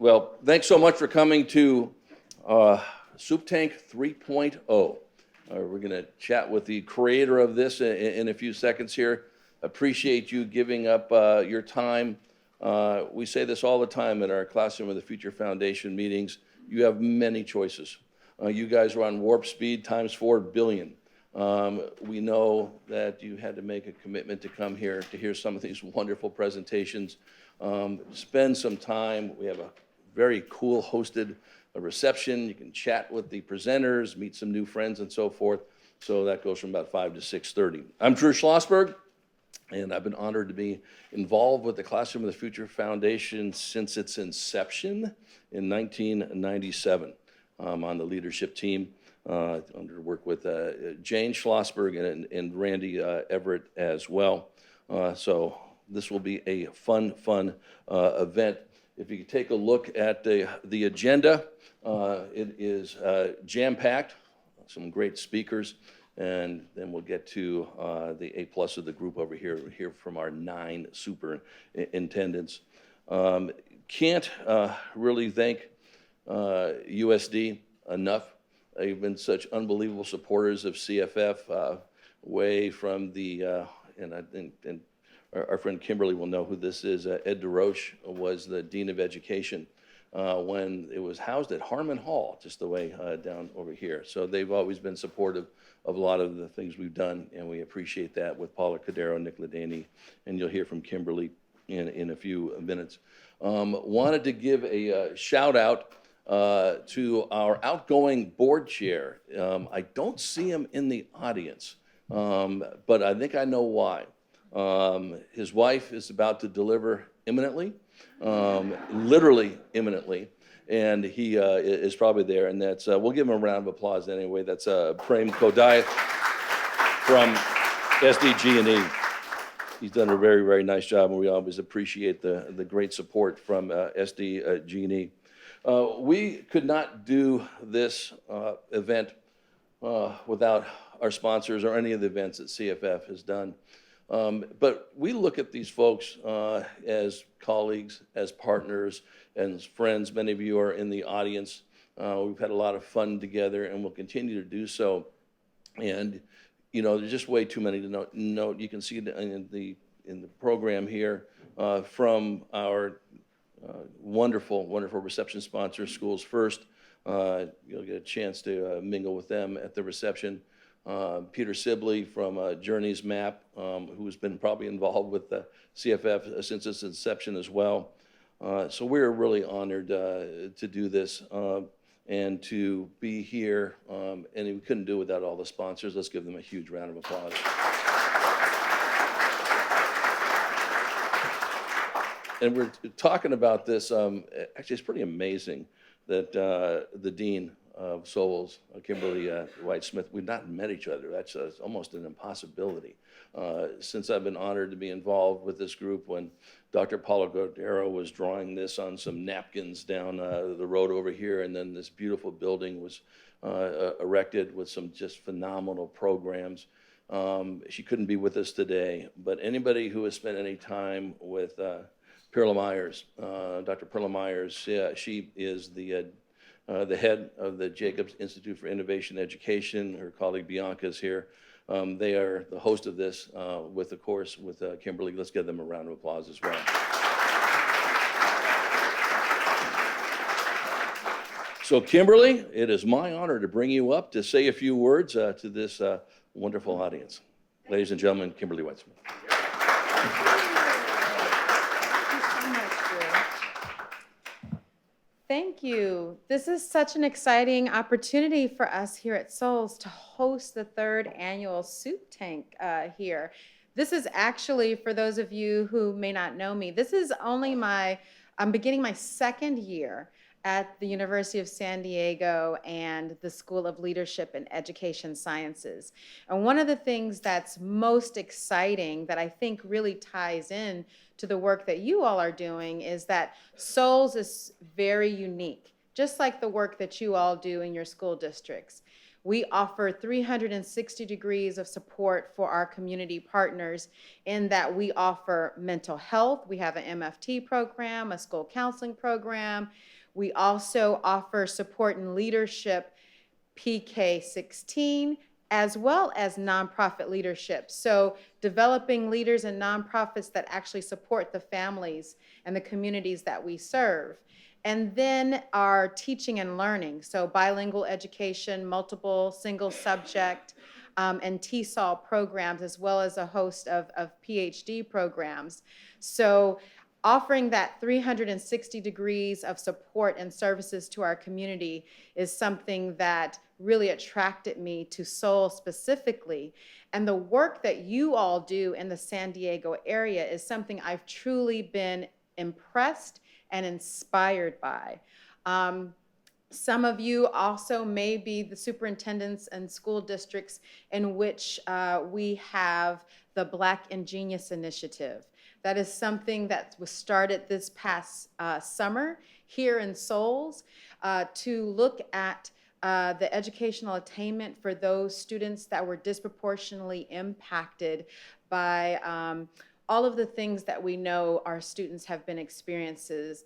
Well, thanks so much for coming to Supe Tank 3.0. We're going to chat with the creator of this in a few seconds here. Appreciate you giving up your time. We say this all the time in our Classroom of the Future Foundation meetings. You have many choices. You guys are on warp speed times 4 billion. We know that you had to make a commitment to come here to hear some of these wonderful presentations. Spend some time. We have a very cool hosted reception. You can chat with the presenters, meet some new friends and so forth. So that goes from about 5 to 6:30. I'm Drew Schlossberg, and I've been honored to be involved with the Classroom of the Future Foundation since its inception in 1997. I'm on the leadership team under work with Jane Schlossberg and Randy Everett as well. So this will be a fun event. If you could take a look at the agenda, it is jam-packed, some great speakers, and then we'll get to the A+ of the group over here. We'll hear from our 9 superintendents. Can't really thank USD enough. They've been such unbelievable supporters of CFF, way from the, and our friend Kimberly will know who this is. Ed DeRoche was the Dean of Education when it was housed at Harmon Hall, just the way down over here. So they've always been supportive of a lot of the things we've done, and we appreciate that with Paula Cordero, Nick Ladaney, and you'll hear from Kimberly in a few minutes. Wanted to give a shout out to our outgoing board chair. I don't see him in the audience, but I think I know why. His wife is about to deliver imminently, literally imminently, and he is probably there, and that's, we'll give him a round of applause anyway. That's Prem Kodai from SDG&E. He's done a very nice job, and we always appreciate the great support from SDG&E. We could not do this event without our sponsors or any of the events that CFF has done. But we look at these folks as colleagues, as partners, and as friends. Many of you are in the audience. We've had a lot of fun together, and we'll continue to do so. And you know, there's just way too many to note. You can see in the program here from our wonderful reception sponsor, Schools First. You'll get a chance to mingle with them at the reception. Peter Sibley from Journey's Map, who's been probably involved with the CFF since its inception as well. So we're really honored to do this and to be here, and we couldn't do it without all the sponsors. Let's give them a huge round of applause. And we're talking about this, actually it's pretty amazing that the Dean of Souls, Kimberly White-Smith, we've not met each other. That's almost an impossibility. Since I've been honored to be involved with this group, when Dr. Paula Cordero was drawing this on some napkins down the road over here, and then this beautiful building was erected with some just phenomenal programs. She couldn't be with us today, but anybody who has spent any time with Perla Myers, Dr. Perla Myers, she is the head of the Jacobs Institute for Innovation Education. Her colleague Bianca is here. They are the host of this with, of course, with Kimberly. Let's give them a round of applause as well. So Kimberly, it is my honor to bring you up to say a few words to this wonderful audience. Ladies and gentlemen, Kimberly White-Smith. Thank you. This is such an exciting opportunity for us here at Souls to host the 3rd annual Supe Tank here. This is actually, for those of you who may not know me, this is only I'm beginning my 2nd year at the University of San Diego and the School of Leadership and Education Sciences. And one of the things that's most exciting that I think really ties in to the work that you all are doing is that Souls is very unique, just like the work that you all do in your school districts. We offer 360 degrees of support for our community partners in that we offer mental health. We have an MFT program, a school counseling program. We also offer support and leadership, PK-16, as well as nonprofit leadership. So developing leaders and nonprofits that actually support the families and the communities that we serve. And then our teaching and learning, so bilingual education, multiple single subject, and TESOL programs, as well as a host of PhD programs. So offering that 360 degrees of support and services to our community is something that really attracted me to Seoul specifically. And the work that you all do in the San Diego area is something I've truly been impressed and inspired by. Some of you also may be the superintendents and school districts in which we have the Black Ingenious Initiative. That is something that was started this past summer here in Seoul to look at the educational attainment for those students that were disproportionately impacted by all of the things that we know our students have been experiencing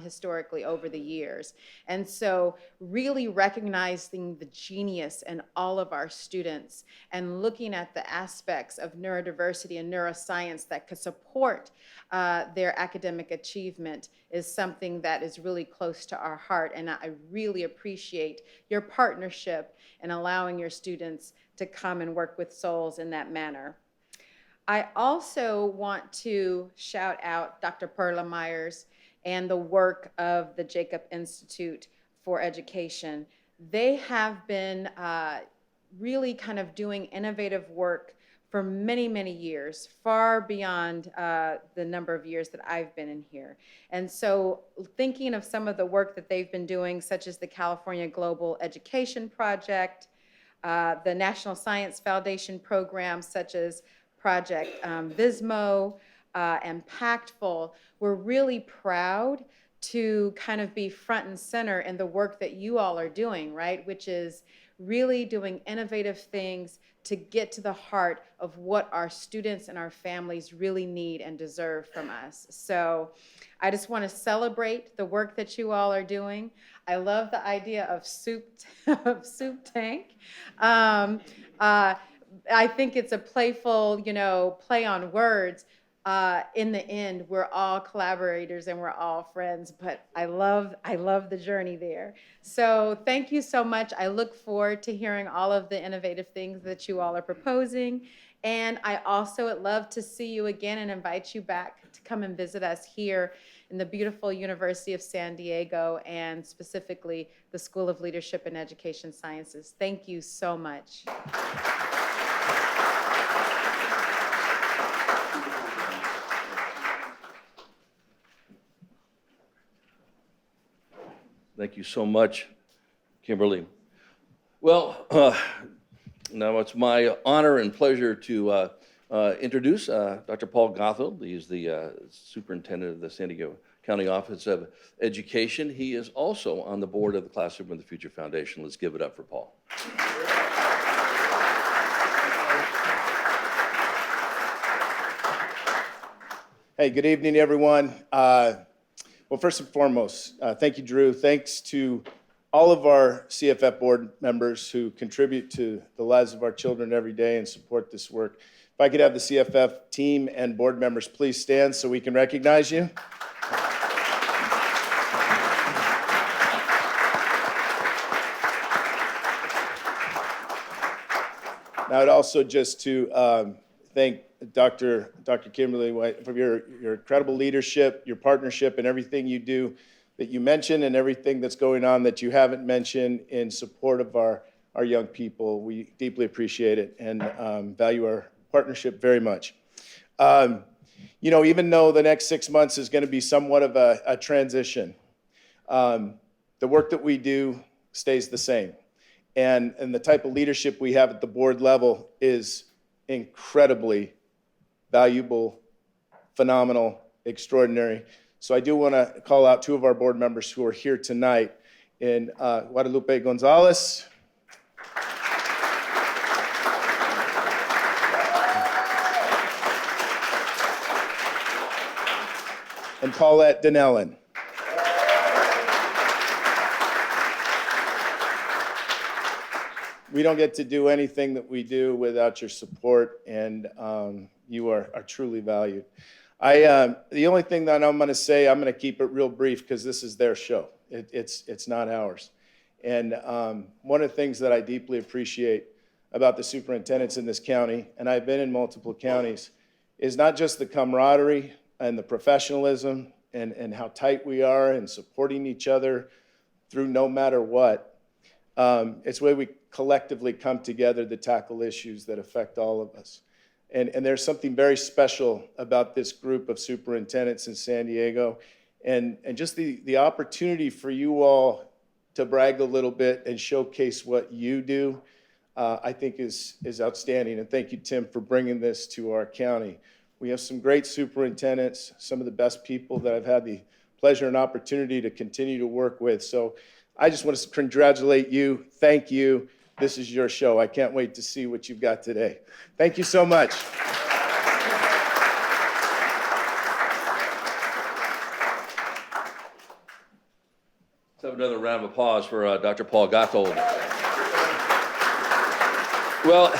historically over the years. And so really recognizing the genius in all of our students and looking at the aspects of neurodiversity and neuroscience that could support their academic achievement is something that is really close to our heart. And I really appreciate your partnership in allowing your students to come and work with Souls in that manner. I also want to shout out Dr. Perla Myers and the work of the Jacob Institute for Education. They have been really kind of doing innovative work for many, many years, far beyond the number of years that I've been in here. And so thinking of some of the work that they've been doing, such as the California Global Education Project, the National Science Foundation programs such as Project Vismo, Impactful, we're really proud to kind of be front and center in the work that you all are doing, right? Which is really doing innovative things to get to the heart of what our students and our families really need and deserve from us. So I just want to celebrate the work that you all are doing. I love the idea of Supe Tank. I think it's a playful, play on words. In the end, we're all collaborators and we're all friends, but I love the journey there. So thank you so much. I look forward to hearing all of the innovative things that you all are proposing. And I also would love to see you again and invite you back to come and visit us here in the beautiful University of San Diego and specifically the School of Leadership and Education Sciences. Thank you so much. Thank you so much, Kimberly. Well, now it's my honor and pleasure to introduce Dr. Paul Gothild. He's the superintendent of the San Diego County Office of Education. He is also on the board of the Classroom of the Future Foundation. Let's give it up for Paul. Hey, good evening, everyone. Well, first and foremost, thank you, Drew. Thanks to all of our CFF board members who contribute to the lives of our children every day and support this work. If I could have the CFF team and board members please stand so we can recognize you. Now, I'd also just to thank Dr. Kimberly White for your incredible leadership, your partnership, and everything you do that you mentioned and everything that's going on that you haven't mentioned in support of our young people. We deeply appreciate it and value our partnership very much. Even though the next 6 months is going to be somewhat of a transition, the work that we do stays the same. And the type of leadership we have at the board level is incredibly valuable, phenomenal, extraordinary. So I do want to call out two of our board members who are here tonight in Guadalupe Gonzalez and Paulette Donnellan. We don't get to do anything that we do without your support, and you are truly valued. The only thing that I'm going to say, I'm going to keep it real brief because this is their show. It's not ours. And one of the things that I deeply appreciate about the superintendents in this county, and I've been in multiple counties, is not just the camaraderie and the professionalism and how tight we are and supporting each other through no matter what. It's the way we collectively come together to tackle issues that affect all of us. And there's something very special about this group of superintendents in San Diego. And just the opportunity for you all to brag a little bit and showcase what you do, I think is outstanding. And thank you, Tim, for bringing this to our county. We have some great superintendents, some of the best people that I've had the pleasure and opportunity to continue to work with. So I just want to congratulate you. Thank you. This is your show. I can't wait to see what you've got today. Thank you so much. Let's have another round of applause for Dr. Paul Gottold. Well,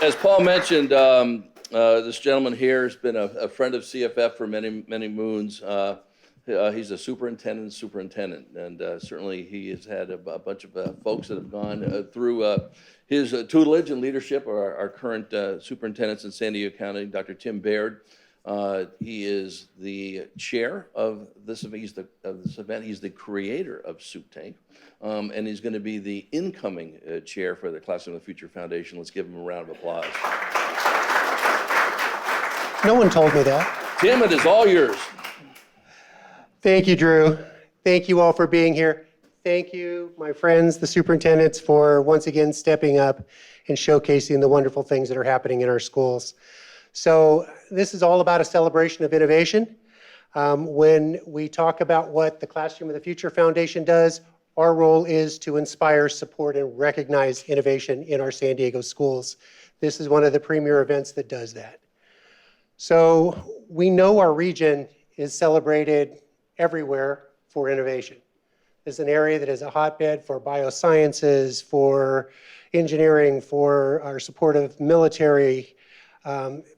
as Paul mentioned, this gentleman here has been a friend of CFF for many, many moons. He's a superintendent, and certainly he has had a bunch of folks that have gone through his tutelage and leadership. Our current superintendents in San Diego County, Dr. Tim Baird. He is the chair of this event. He's the creator of Supe Tank, and he's going to be the incoming chair for the Classroom of the Future Foundation. Let's give him a round of applause. No one told me that. Tim, it is all yours. Thank you, Drew. Thank you all for being here. Thank you, my friends, the superintendents, for once again stepping up and showcasing the wonderful things that are happening in our schools. So this is all about a celebration of innovation. When we talk about what the Classroom of the Future Foundation does, our role is to inspire, support, and recognize innovation in our San Diego schools. This is one of the premier events that does that. So we know our region is celebrated everywhere for innovation. It's an area that is a hotbed for biosciences, for engineering, for our supportive military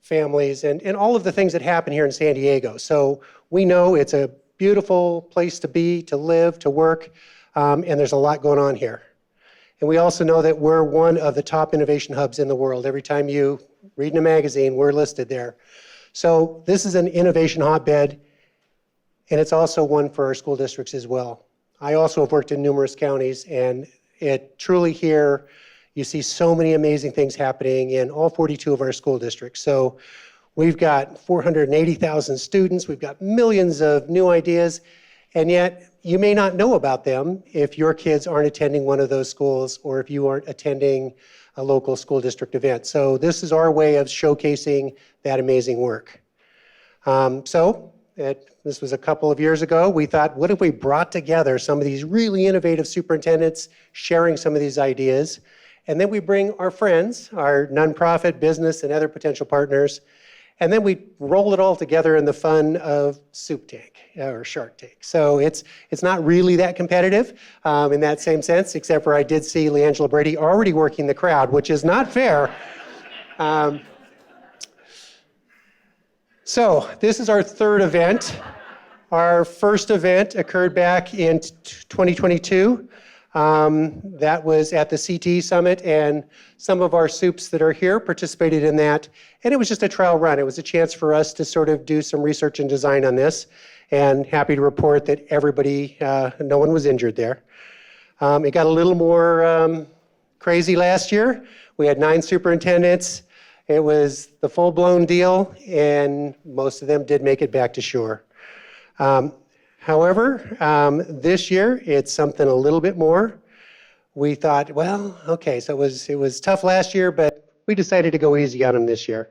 families, and all of the things that happen here in San Diego. So we know it's a beautiful place to be, to live, to work, and there's a lot going on here. And we also know that we're one of the top innovation hubs in the world. Every time you read in a magazine, we're listed there. So this is an innovation hotbed, and it's also one for our school districts as well. I also have worked in numerous counties, and it truly here, you see so many amazing things happening in all 42 of our school districts. So we've got 480,000 students, we've got millions of new ideas, and yet you may not know about them if your kids aren't attending one of those schools or if you aren't attending a local school district event. So this is our way of showcasing that amazing work. This was a couple of years ago. We thought, what if we brought together some of these really innovative superintendents sharing some of these ideas, and then we bring our friends, our nonprofit, business, and other potential partners, and then we roll it all together in the fun of Supe Tank or Shark Tank. So it's not really that competitive in that same sense, except for I did see Leighangela Brady already working the crowd, which is not fair. So this is our third event. Our first event occurred back in 2022. That was at the CTE Summit, and some of our soups that are here participated in that. And it was just a trial run. It was a chance for us to sort of do some research and design on this. And happy to report that everybody, no one was injured there. It got a little more crazy last year. We had 9 superintendents. It was the full-blown deal, and most of them did make it back to shore. However, this year, it's something a little bit more. We thought, well, okay, so it was tough last year, but we decided to go easy on them this year.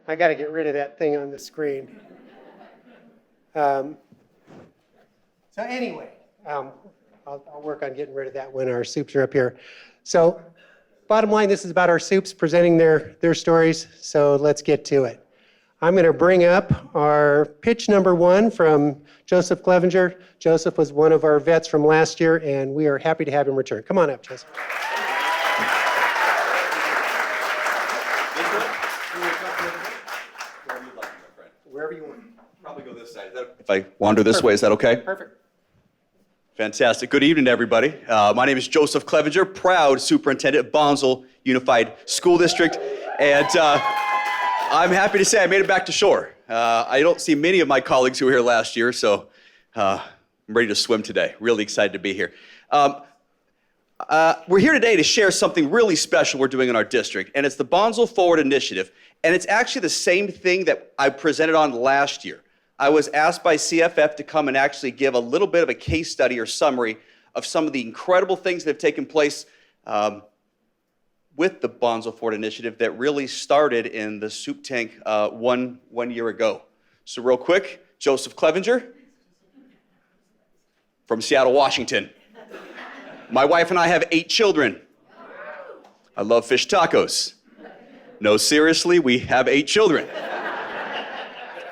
I got to get rid of that thing on the screen. So anyway, I'll work on getting rid of that when our soups are up here. So bottom line, this is about our soups presenting their stories, so let's get to it. I'm going to bring up our pitch number 1 from Joseph Clevenger. Joseph was one of our vets from last year, and we are happy to have him return. Come on up, Joseph. Wherever you want. Probably go this side. If I wander this way, is that okay? Perfect. Fantastic. Good evening, everybody. My name is Joseph Clevenger, proud superintendent at Bonsall Unified School District, and I'm happy to say I made it back to shore. I don't see many of my colleagues who were here last year, so I'm ready to swim today. Really excited to be here. We're here today to share something really special we're doing in our district, and it's the Bonsall Forward Initiative, and it's actually the same thing that I presented on last year. I was asked by CFF to come and actually give a little bit of a case study or summary of some of the incredible things that have taken place with the Bonsall Forward Initiative that really started in the Supe Tank one year ago. So real quick, Joseph Clevenger from Seattle, Washington. My wife and I have 8 children. I love fish tacos. No, seriously, we have 8 children.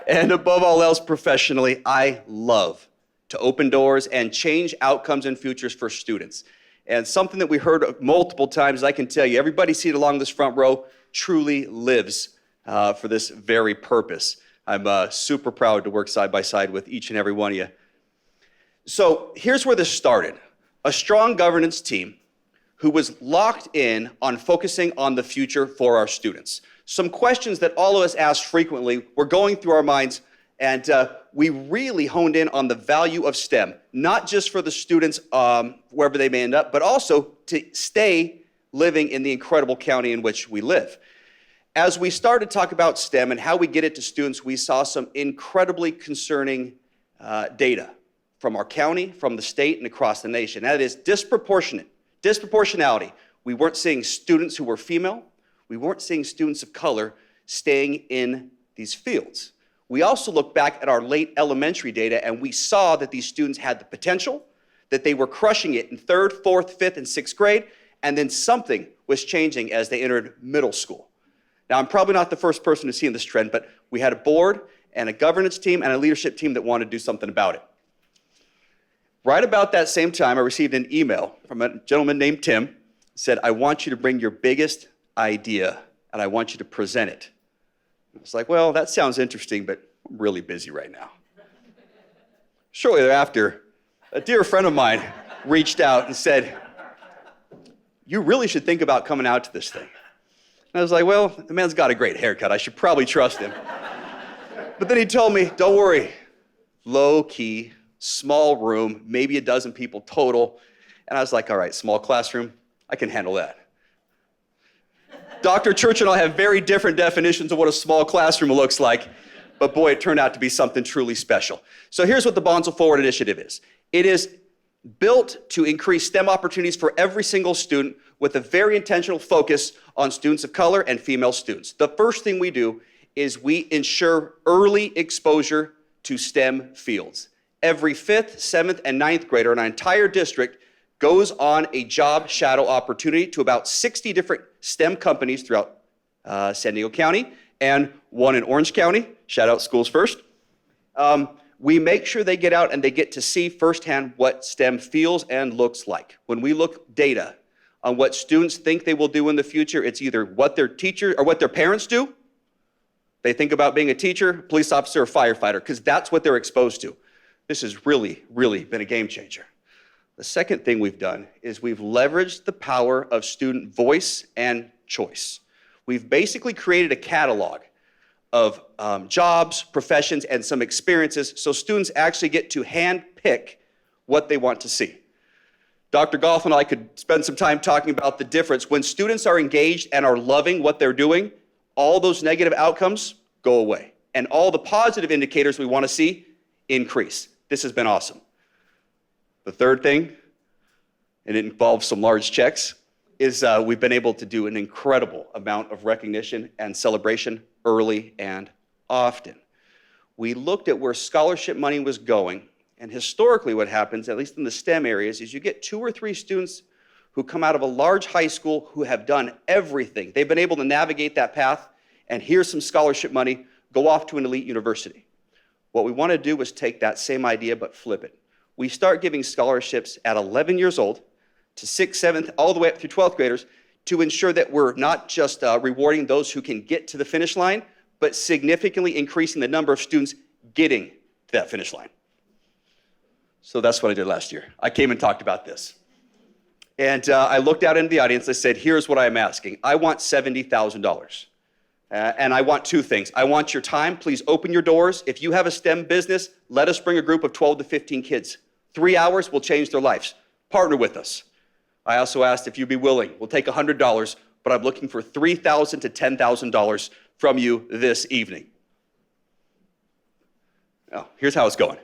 And above all else, professionally, I love to open doors and change outcomes and futures for students. And something that we heard multiple times, I can tell you, everybody seated along this front row truly lives for this very purpose. I'm super proud to work side by side with each and every one of you. So here's where this started. A strong governance team who was locked in on focusing on the future for our students. Some questions that all of us ask frequently were going through our minds, and we really honed in on the value of STEM, not just for the students wherever they may end up, but also to stay living in the incredible county in which we live. As we started to talk about STEM and how we get it to students, we saw some incredibly concerning data from our county, from the state, and across the nation. That is disproportionality. We weren't seeing students who were female. We weren't seeing students of color staying in these fields. We also looked back at our late elementary data, and we saw that these students had the potential, that they were crushing it in 3rd, 4th, 5th, and 6th grade, and then something was changing as they entered middle school. Now, I'm probably not the first person to see this trend, but we had a board and a governance team and a leadership team that wanted to do something about it. Right about that same time, I received an email from a gentleman named Tim. Said, I want you to bring your biggest idea, and I want you to present it. I was like, well, that sounds interesting, but I'm really busy right now. Shortly thereafter, a dear friend of mine reached out and said, you really should think about coming out to this thing. And I was like, well, the man's got a great haircut. I should probably trust him. But then he told me, don't worry, low key, small room, maybe a dozen people total. And I was like, all right, small classroom, I can handle that. Dr. Churchill and I have very different definitions of what a small classroom looks like, but boy, it turned out to be something truly special. So here's what the Bonsall Forward Initiative is. It is built to increase STEM opportunities for every single student with a very intentional focus on students of color and female students. The first thing we do is we ensure early exposure to STEM fields. Every 5th, 7th, and 9th grader in our entire district goes on a job shadow opportunity to about 60 different STEM companies throughout San Diego County and one in Orange County. Shout out Schools First. We make sure they get out and they get to see firsthand what STEM feels and looks like. When we look data on what students think they will do in the future, it's either what their teacher or what their parents do. They think about being a teacher, police officer, or firefighter, because that's what they're exposed to. This has really, really been a game changer. The second thing we've done is we've leveraged the power of student voice and choice. We've basically created a catalog of jobs, professions, and some experiences so students actually get to hand pick what they want to see. Dr. Goff and I could spend some time talking about the difference. When students are engaged and are loving what they're doing, all those negative outcomes go away. And all the positive indicators we want to see increase. This has been awesome. The third thing, and it involves some large checks, is we've been able to do an incredible amount of recognition and celebration early and often. We looked at where scholarship money was going, and historically what happens, at least in the STEM areas, is you get 2 or 3 students who come out of a large high school who have done everything. They've been able to navigate that path, and here's some scholarship money, go off to an elite university. What we want to do is take that same idea but flip it. We start giving scholarships at 11 years old to 6th, 7th, all the way up through 12th graders to ensure that we're not just rewarding those who can get to the finish line, but significantly increasing the number of students getting to that finish line. So that's what I did last year. I came and talked about this. And I looked out into the audience. I said, here's what I'm asking. I want $70,000. And I want 2 things. I want your time. Please open your doors. If you have a STEM business, let us bring a group of 12 to 15 kids. 3 hours will change their lives. Partner with us. I also asked if you'd be willing. We'll take $100, but I'm looking for $3,000 to $10,000 from you this evening. Now, here's how it's going.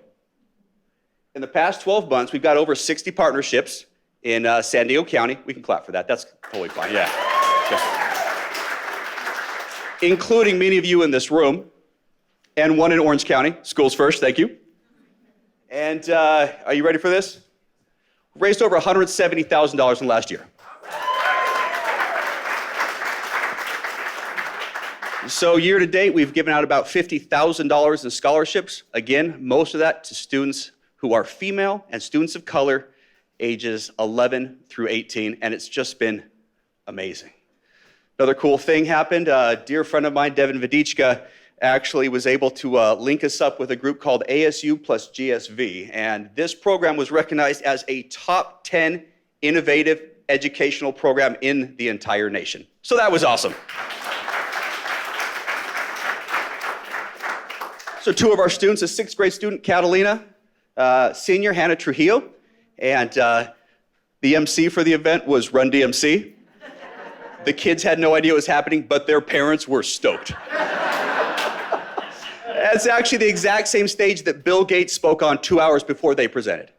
In the past 12 months, we've got over 60 partnerships in San Diego County. We can clap for that. That's totally fine. Yeah. Okay. Including many of you in this room, and one in Orange County. Schools first, thank you. And are you ready for this? We raised over $170,000 in the last year. So year to date, we've given out about $50,000 in scholarships. Again, most of that to students who are female and students of color, ages 11 through 18, and it's just been amazing. Another cool thing happened. A dear friend of mine, Devin Vadichka, actually was able to link us up with a group called ASU plus GSV, and this program was recognized as a top 10 innovative educational program in the entire nation. So that was awesome. So 2 of our students, a 6th grade student, Catalina, senior, Hannah Trujillo, and the MC for the event was Run DMC. The kids had no idea what was happening, but their parents were stoked. It's actually the exact same stage that Bill Gates spoke on 2 hours before they presented.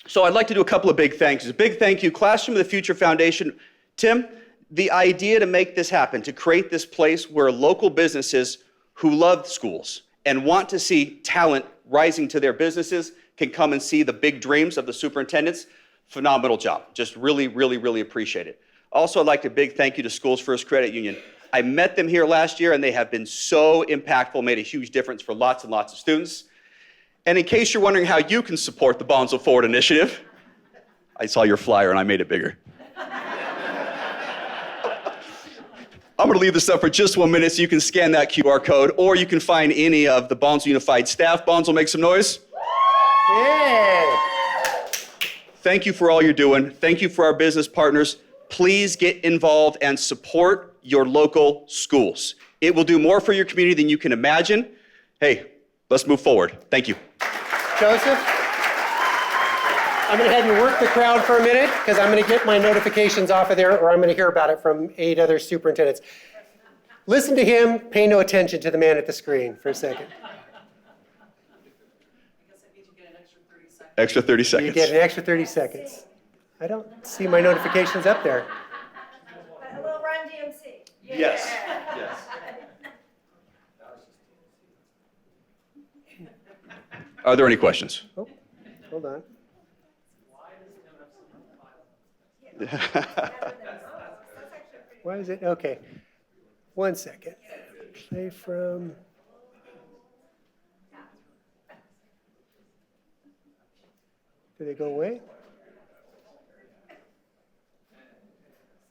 So I'd like to do a couple of big thank yous. A big thank you, Classroom of the Future Foundation. Tim, the idea to make this happen, to create this place where local businesses who love schools and want to see talent rising to their businesses can come and see the big dreams of the superintendents. Phenomenal job. Just really, really, really appreciate it. Also, I'd like to big thank you to Schools First Credit Union. I met them here last year and they have been so impactful, made a huge difference for lots and lots of students. And in case you're wondering how you can support the Bonsall Forward Initiative, I saw your flyer and I made it bigger. I'm going to leave this up for just 1 minute so you can scan that QR code, or you can find any of the Bonsall Unified staff. Bonsall, make some noise. Yeah. Thank you for all you're doing. Thank you for our business partners. Please get involved and support your local schools. It will do more for your community than you can imagine. Hey, let's move forward. Thank you. Joseph, I'm going to have you work the crowd for a minute because I'm going to get my notifications off of there, or I'm going to hear about it from 8 other superintendents. Listen to him, pay no attention to the man at the screen for a second. Extra 30 seconds. You get an extra 30 seconds. I don't see my notifications up there. A little Run DMC. Yes. Yes. Are there any questions? Oh, hold on. Why is it? Okay. 1 second. Play from. Did they go away?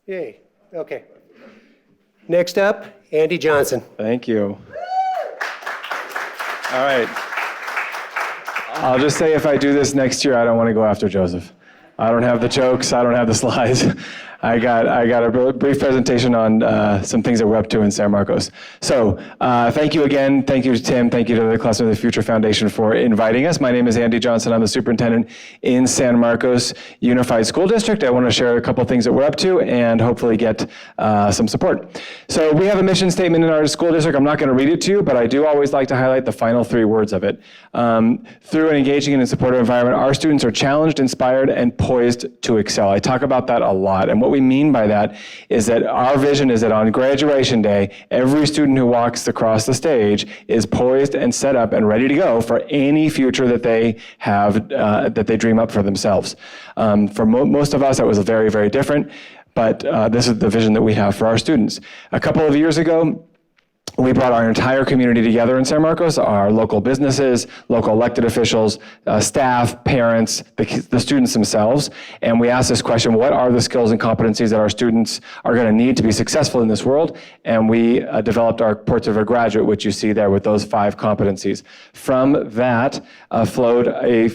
Yay. Okay. Next up, Andy Johnsen. Thank you. All right. I'll just say if I do this next year, I don't want to go after Joseph. I don't have the jokes. I don't have the slides. I got a brief presentation on some things that we're up to in San Marcos. So thank you again. Thank you to Tim. Thank you to the Classroom of the Future Foundation for inviting us. My name is Andy Johnsen. I'm the superintendent in San Marcos Unified School District. I want to share a couple things that we're up to and hopefully get some support. So we have a mission statement in our school district. I'm not going to read it to you, but I do always like to highlight the final 3 words of it. Through an engaging and supportive environment, our students are challenged, inspired, and poised to excel. I talk about that a lot. And what we mean by that is that our vision is that on graduation day, every student who walks across the stage is poised and set up and ready to go for any future that they have, that they dream up for themselves. For most of us, that was very, very different, but this is the vision that we have for our students. A couple of years ago, we brought our entire community together in San Marcos, our local businesses, local elected officials, staff, parents, the students themselves, and we asked this question: what are the skills and competencies that our students are going to need to be successful in this world? And we developed our Portrait of a Graduate, which you see there with those 5 competencies. From that flowed a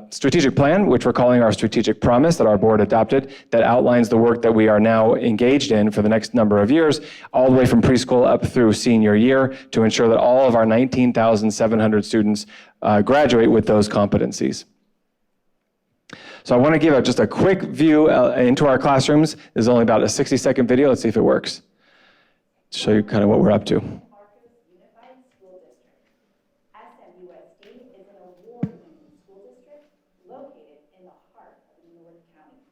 strategic plan, which we're calling our Strategic Promise, that our board adopted, that outlines the work that we are now engaged in for the next number of years, all the way from preschool up through senior year, to ensure that all of our 19,700 students graduate with those competencies. So I want to give just a quick view into our classrooms. This is only about a 60-second video. Let's see if it works. Show you kind of what we're up to. Unified School District. SMUSD is an award-winning school district located in the heart of North County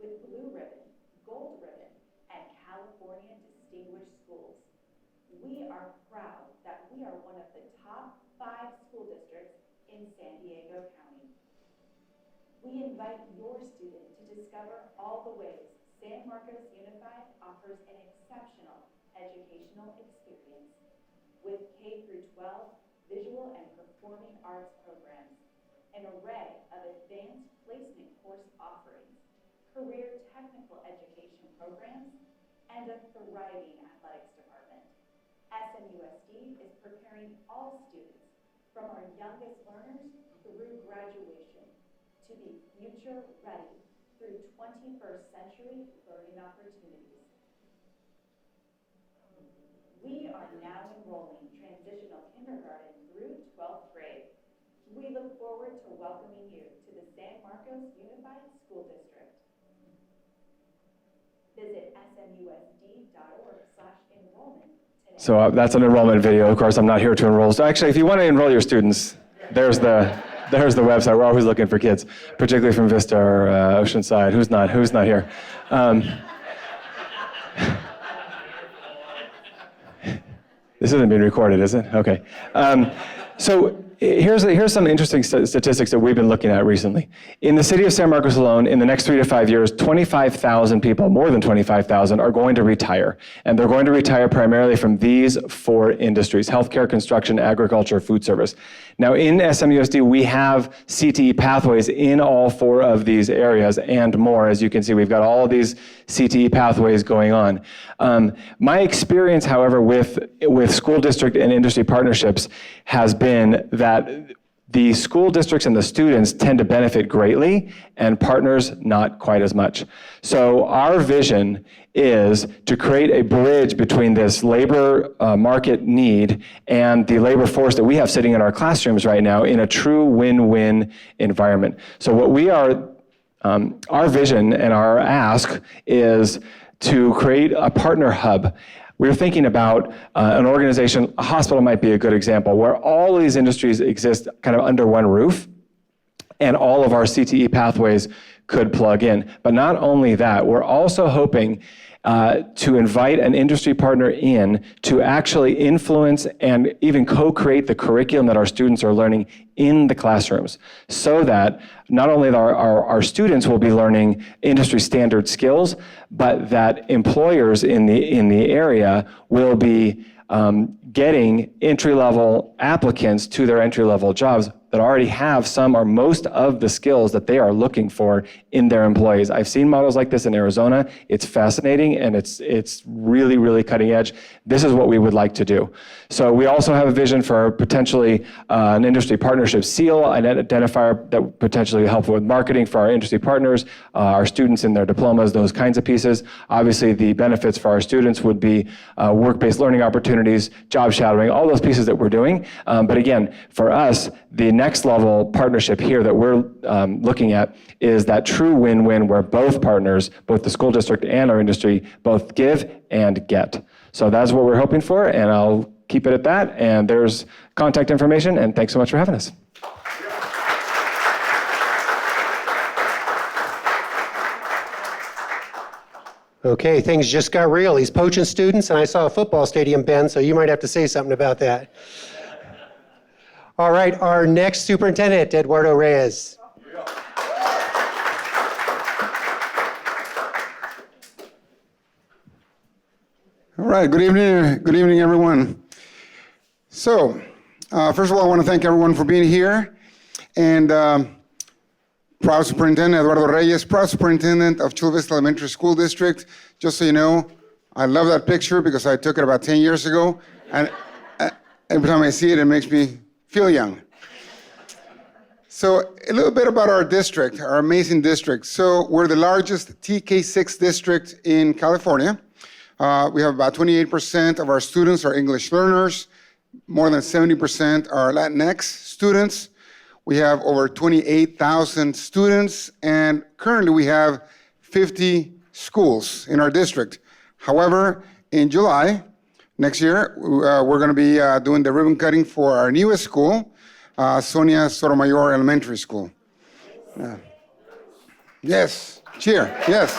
with blue ribbon, gold ribbon, and California Distinguished Schools. We are proud that we are one of the top 5 school districts in San Diego County. We invite your student to discover all the ways San Marcos Unified offers an exceptional educational experience with K-12 visual and performing arts programs, an array of advanced placement course offerings, career technical education programs, and a thriving athletics department. SMUSD is preparing all students from our youngest learners through graduation to be future ready through 21st century learning opportunities. We are now enrolling transitional kindergarten through 12th grade. We look forward to welcoming you to the San Marcos Unified School District. Visit smusd.org/enrollment. So that's an enrollment video. Of course, I'm not here to enroll. So actually, if you want to enroll your students, there's the website. We're always looking for kids, particularly from Vista or Oceanside. Who's not here? This isn't being recorded, is it? Okay. So here's some interesting statistics that we've been looking at recently. In the city of San Marcos alone, in the next 3 to 5 years, 25,000 people, more than 25,000, are going to retire. And they're going to retire primarily from these 4 industries: healthcare, construction, agriculture, food service. Now, in SMUSD, we have CTE pathways in all 4 of these areas and more. As you can see, we've got all of these CTE pathways going on. My experience, however, with school district and industry partnerships has been that the school districts and the students tend to benefit greatly, and partners not quite as much. So our vision is to create a bridge between this labor market need and the labor force that we have sitting in our classrooms right now in a true win-win environment. So what we are, our vision and our ask is to create a partner hub. We're thinking about an organization, a hospital might be a good example, where all these industries exist kind of under one roof, and all of our CTE pathways could plug in. But not only that, we're also hoping to invite an industry partner in to actually influence and even co-create the curriculum that our students are learning in the classrooms, so that not only our students will be learning industry standard skills, but that employers in the area will be getting entry-level applicants to their entry-level jobs that already have some or most of the skills that they are looking for in their employees. I've seen models like this in Arizona. It's fascinating, and it's really, really cutting edge. This is what we would like to do. So we also have a vision for potentially an industry partnership seal, an identifier that would potentially help with marketing for our industry partners, our students in their diplomas, those kinds of pieces. Obviously, the benefits for our students would be work-based learning opportunities, job shadowing, all those pieces that we're doing. But again, for us, the next level partnership here that we're looking at is that true win-win where both partners, both the school district and our industry, both give and get. So that's what we're hoping for, and I'll keep it at that. And there's contact information, and thanks so much for having us. Okay, things just got real. He's poaching students, and I saw a football stadium, Ben, so you might have to say something about that. All right, our next superintendent, Eduardo Reyes. All right, good evening, everyone. So, first of all, I want to thank everyone for being here. And proud Superintendent Eduardo Reyes, proud Superintendent of Chula Vista Elementary School District. Just so you know, I love that picture because I took it about 10 years ago. And every time I see it, it makes me feel young. So a little bit about our district, our amazing district. So we're the largest TK6 district in California. We have about 28% of our students are English learners. More than 70% are Latinx students. We have over 28,000 students, and currently we have 50 schools in our district. However, in July next year, we're going to be doing the ribbon cutting for our newest school, Sonia Sotomayor Elementary School. Yes, cheer, yes.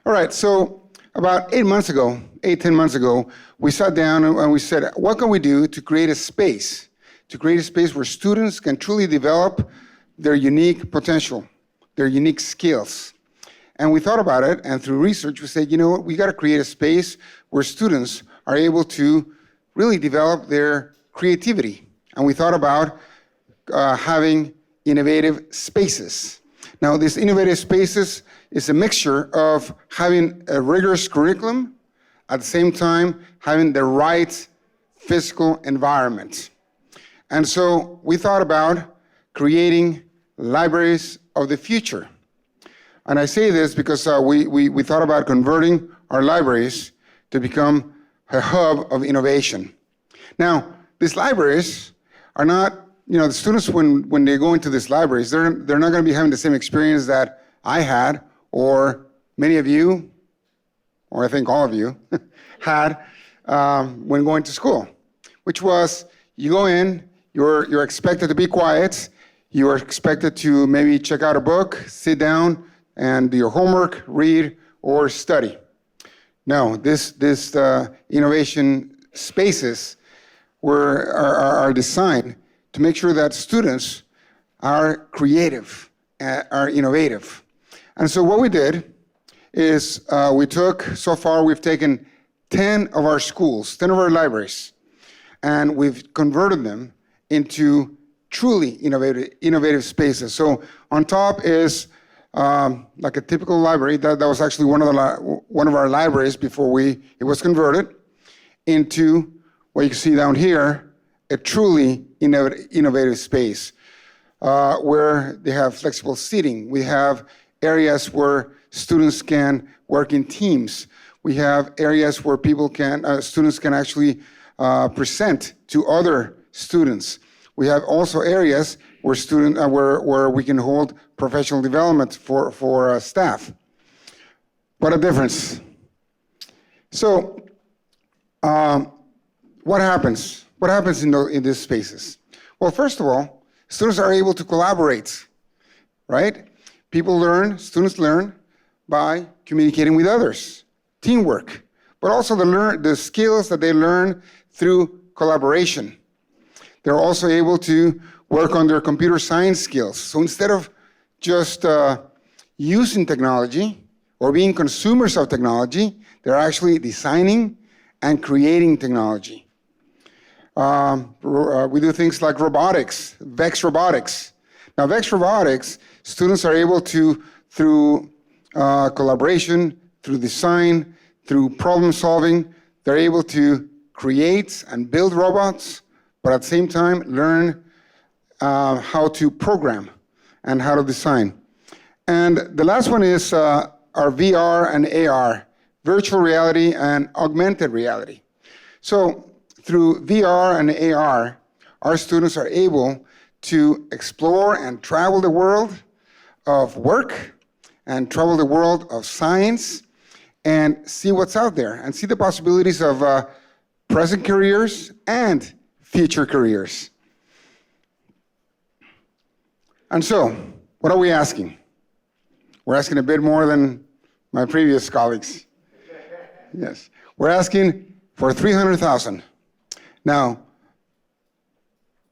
All right, so about 10 months ago, we sat down and we said, what can we do to create a space where students can truly develop their unique potential, their unique skills. And we thought about it, and through research, we said, you know what, we got to create a space where students are able to really develop their creativity. And we thought about having innovative spaces. Now, these innovative spaces is a mixture of having a rigorous curriculum, at the same time having the right physical environment. And so we thought about creating libraries of the future. And I say this because we thought about converting our libraries to become a hub of innovation. Now, these libraries are not, the students when they go into these libraries, they're not going to be having the same experience that I had, or many of you, or I think all of you, had when going to school, which was you go in, you're expected to be quiet, you are expected to maybe check out a book, sit down, and do your homework, read, or study. No, this innovation spaces are designed to make sure that students are creative, are innovative. And so what we did is we've taken 10 of our schools, 10 of our libraries, and we've converted them into truly innovative spaces. So on top is like a typical library. That was actually one of our libraries before it was converted into what you can see down here, a truly innovative space where they have flexible seating. We have areas where students can work in teams. We have areas where students can actually present to other students. We have also areas where we can hold professional development for staff. What a difference. So, what happens? What happens in these spaces? Well, first of all, students are able to collaborate, right? Students learn by communicating with others, teamwork, but also the skills that they learn through collaboration. They're also able to work on their computer science skills. So instead of just using technology or being consumers of technology, they're actually designing and creating technology. We do things like robotics, VEX robotics. Now, VEX robotics, students are able to, through collaboration, through design, through problem solving, they're able to create and build robots, but at the same time learn how to program and how to design. And the last one is our VR and AR, virtual reality and augmented reality. So through VR and AR, our students are able to explore and travel the world of work and travel the world of science and see what's out there and see the possibilities of present careers and future careers. And so, what are we asking? We're asking a bit more than my previous colleagues. Yes, we're asking for $300,000. Now,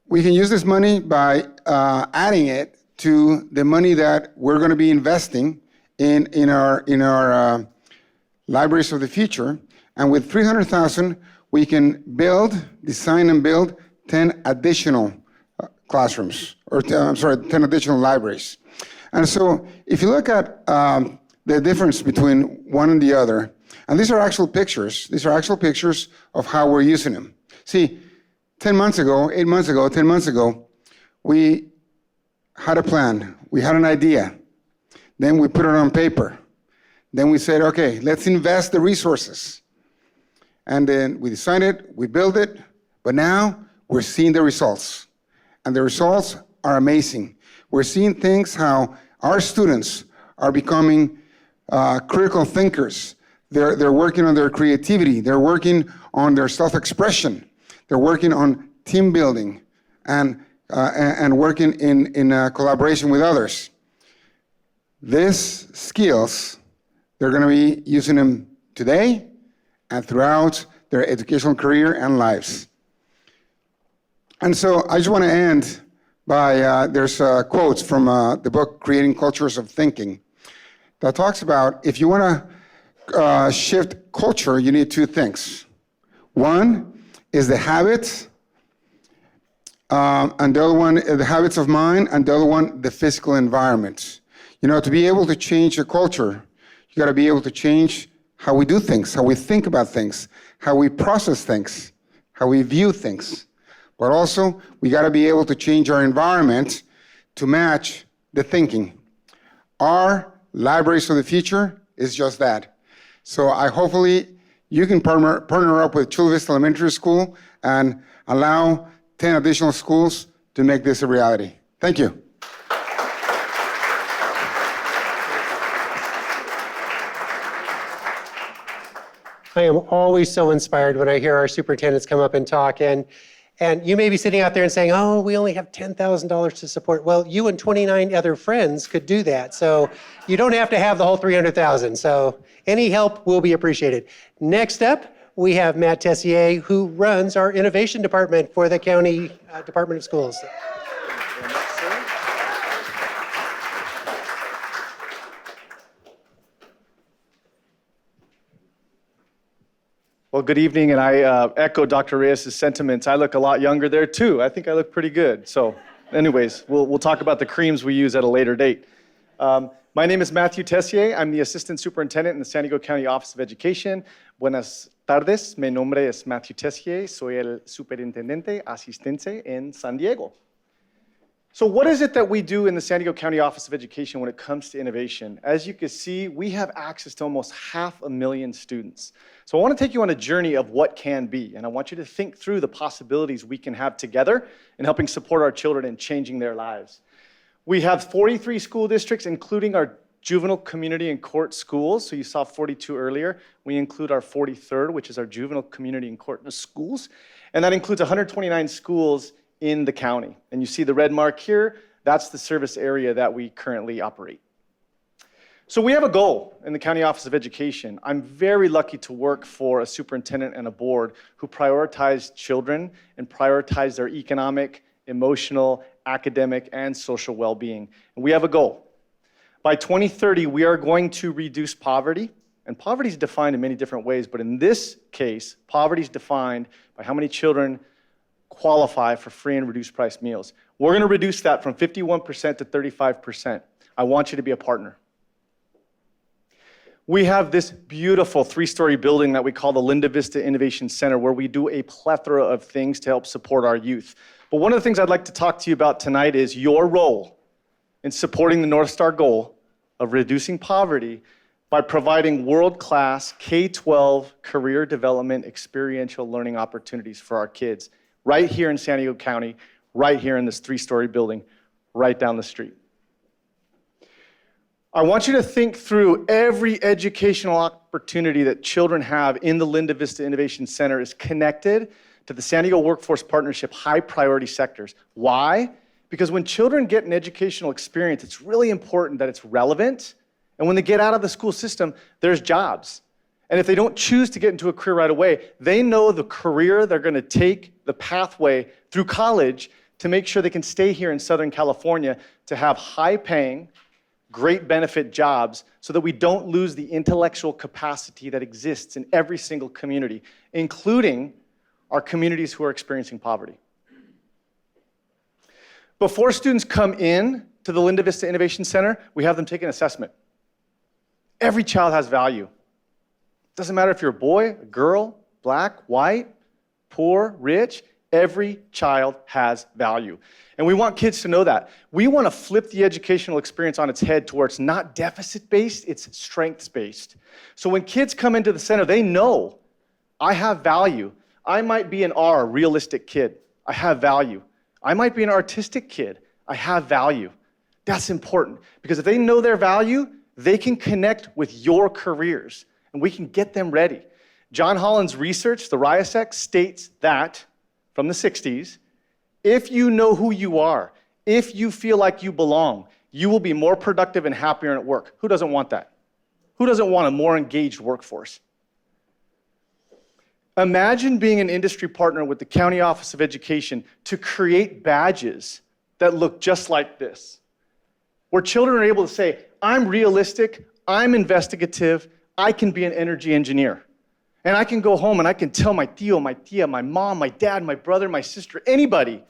we can use this money by adding it to the money that we're going to be investing in our libraries of the future. And with $300,000, we can design and build 10 additional classrooms, or 10 additional libraries. And so if you look at the difference between one and the other, and these are actual pictures of how we're using them. See, 10 months ago, 8 months ago, 10 months ago, we had a plan, we had an idea, then we put it on paper. Then we said, okay, let's invest the resources. And then we decided, we built it, but now we're seeing the results. And the results are amazing. We're seeing things how our students are becoming critical thinkers. They're working on their creativity. They're working on their self-expression. They're working on team building and working in collaboration with others. These skills, they're going to be using them today and throughout their educational career and lives. And so I just want to end by, there's quotes from the book, Creating Cultures of Thinking, that talks about if you want to shift culture, you need two things. One is the habits, and the other one, the habits of mind, and the other one, the physical environment. You know, to be able to change a culture, you got to be able to change how we do things, how we think about things, how we process things, how we view things. But also, we got to be able to change our environment to match the thinking. Our libraries of the future is just that. So hopefully you can partner up with Chula Vista Elementary School and allow 10 additional schools to make this a reality. Thank you. I am always so inspired when I hear our superintendents come up and talk. And you may be sitting out there and saying, oh, we only have $10,000 to support. Well, you and 29 other friends could do that. So you don't have to have the whole $300,000. So any help will be appreciated. Next up, we have Matt Tessier, who runs our innovation department for the County Department of Schools. Well, good evening, and I echo Dr. Reyes' sentiments. I look a lot younger there, too. I think I look pretty good. So anyways, we'll talk about the creams we use at a later date. My name is Matthew Tessier. I'm the Assistant Superintendent in the San Diego County Office of Education. Buenas tardes. Mi nombre es Matthew Tessier. Soy el Superintendente Asistente en San Diego. So what is it that we do in the San Diego County Office of Education when it comes to innovation? As you can see, we have access to almost 500,000 students. So I want to take you on a journey of what can be, and I want you to think through the possibilities we can have together in helping support our children and changing their lives. We have 43 school districts, including our juvenile community and court schools. So you saw 42 earlier. We include our 43rd, which is our juvenile community and court schools. And that includes 129 schools in the county. And you see the red mark here, that's the service area that we currently operate. So we have a goal in the County Office of Education. I'm very lucky to work for a superintendent and a board who prioritize children and prioritize their economic, emotional, academic, and social well-being. And we have a goal. By 2030, we are going to reduce poverty. And poverty is defined in many different ways, but in this case, poverty is defined by how many children qualify for free and reduced price meals. We're going to reduce that from 51% to 35%. I want you to be a partner. We have this beautiful 3-story building that we call the Linda Vista Innovation Center, where we do a plethora of things to help support our youth. But one of the things I'd like to talk to you about tonight is your role in supporting the North Star goal of reducing poverty by providing world-class K-12 career development experiential learning opportunities for our kids right here in San Diego County, right here in this 3-story building, right down the street. I want you to think through every educational opportunity that children have in the Linda Vista Innovation Center is connected to the San Diego Workforce Partnership high priority sectors. Why? Because when children get an educational experience, it's really important that it's relevant. And when they get out of the school system, there's jobs. And if they don't choose to get into a career right away, they know the career they're going to take, the pathway through college to make sure they can stay here in Southern California to have high-paying, great benefit jobs so that we don't lose the intellectual capacity that exists in every single community, including our communities who are experiencing poverty. Before students come in to the Linda Vista Innovation Center, we have them take an assessment. Every child has value. Doesn't matter if you're a boy, a girl, black, white, poor, rich, every child has value. And we want kids to know that. We want to flip the educational experience on its head to where it's not deficit-based, it's strengths-based. So when kids come into the center, they know, I have value. I might be an R, realistic kid. I have value. I might be an artistic kid. I have value. That's important because if they know their value, they can connect with your careers and we can get them ready. John Holland's research, the RIASEC, states that from the 60s, if you know who you are, if you feel like you belong, you will be more productive and happier at work. Who doesn't want that? Who doesn't want a more engaged workforce? Imagine being an industry partner with the County Office of Education to create badges that look just like this, where children are able to say, I'm realistic, I'm investigative, I can be an energy engineer. And I can go home and I can tell my tío, my tía, my mom, my dad, my brother, my sister, anybody,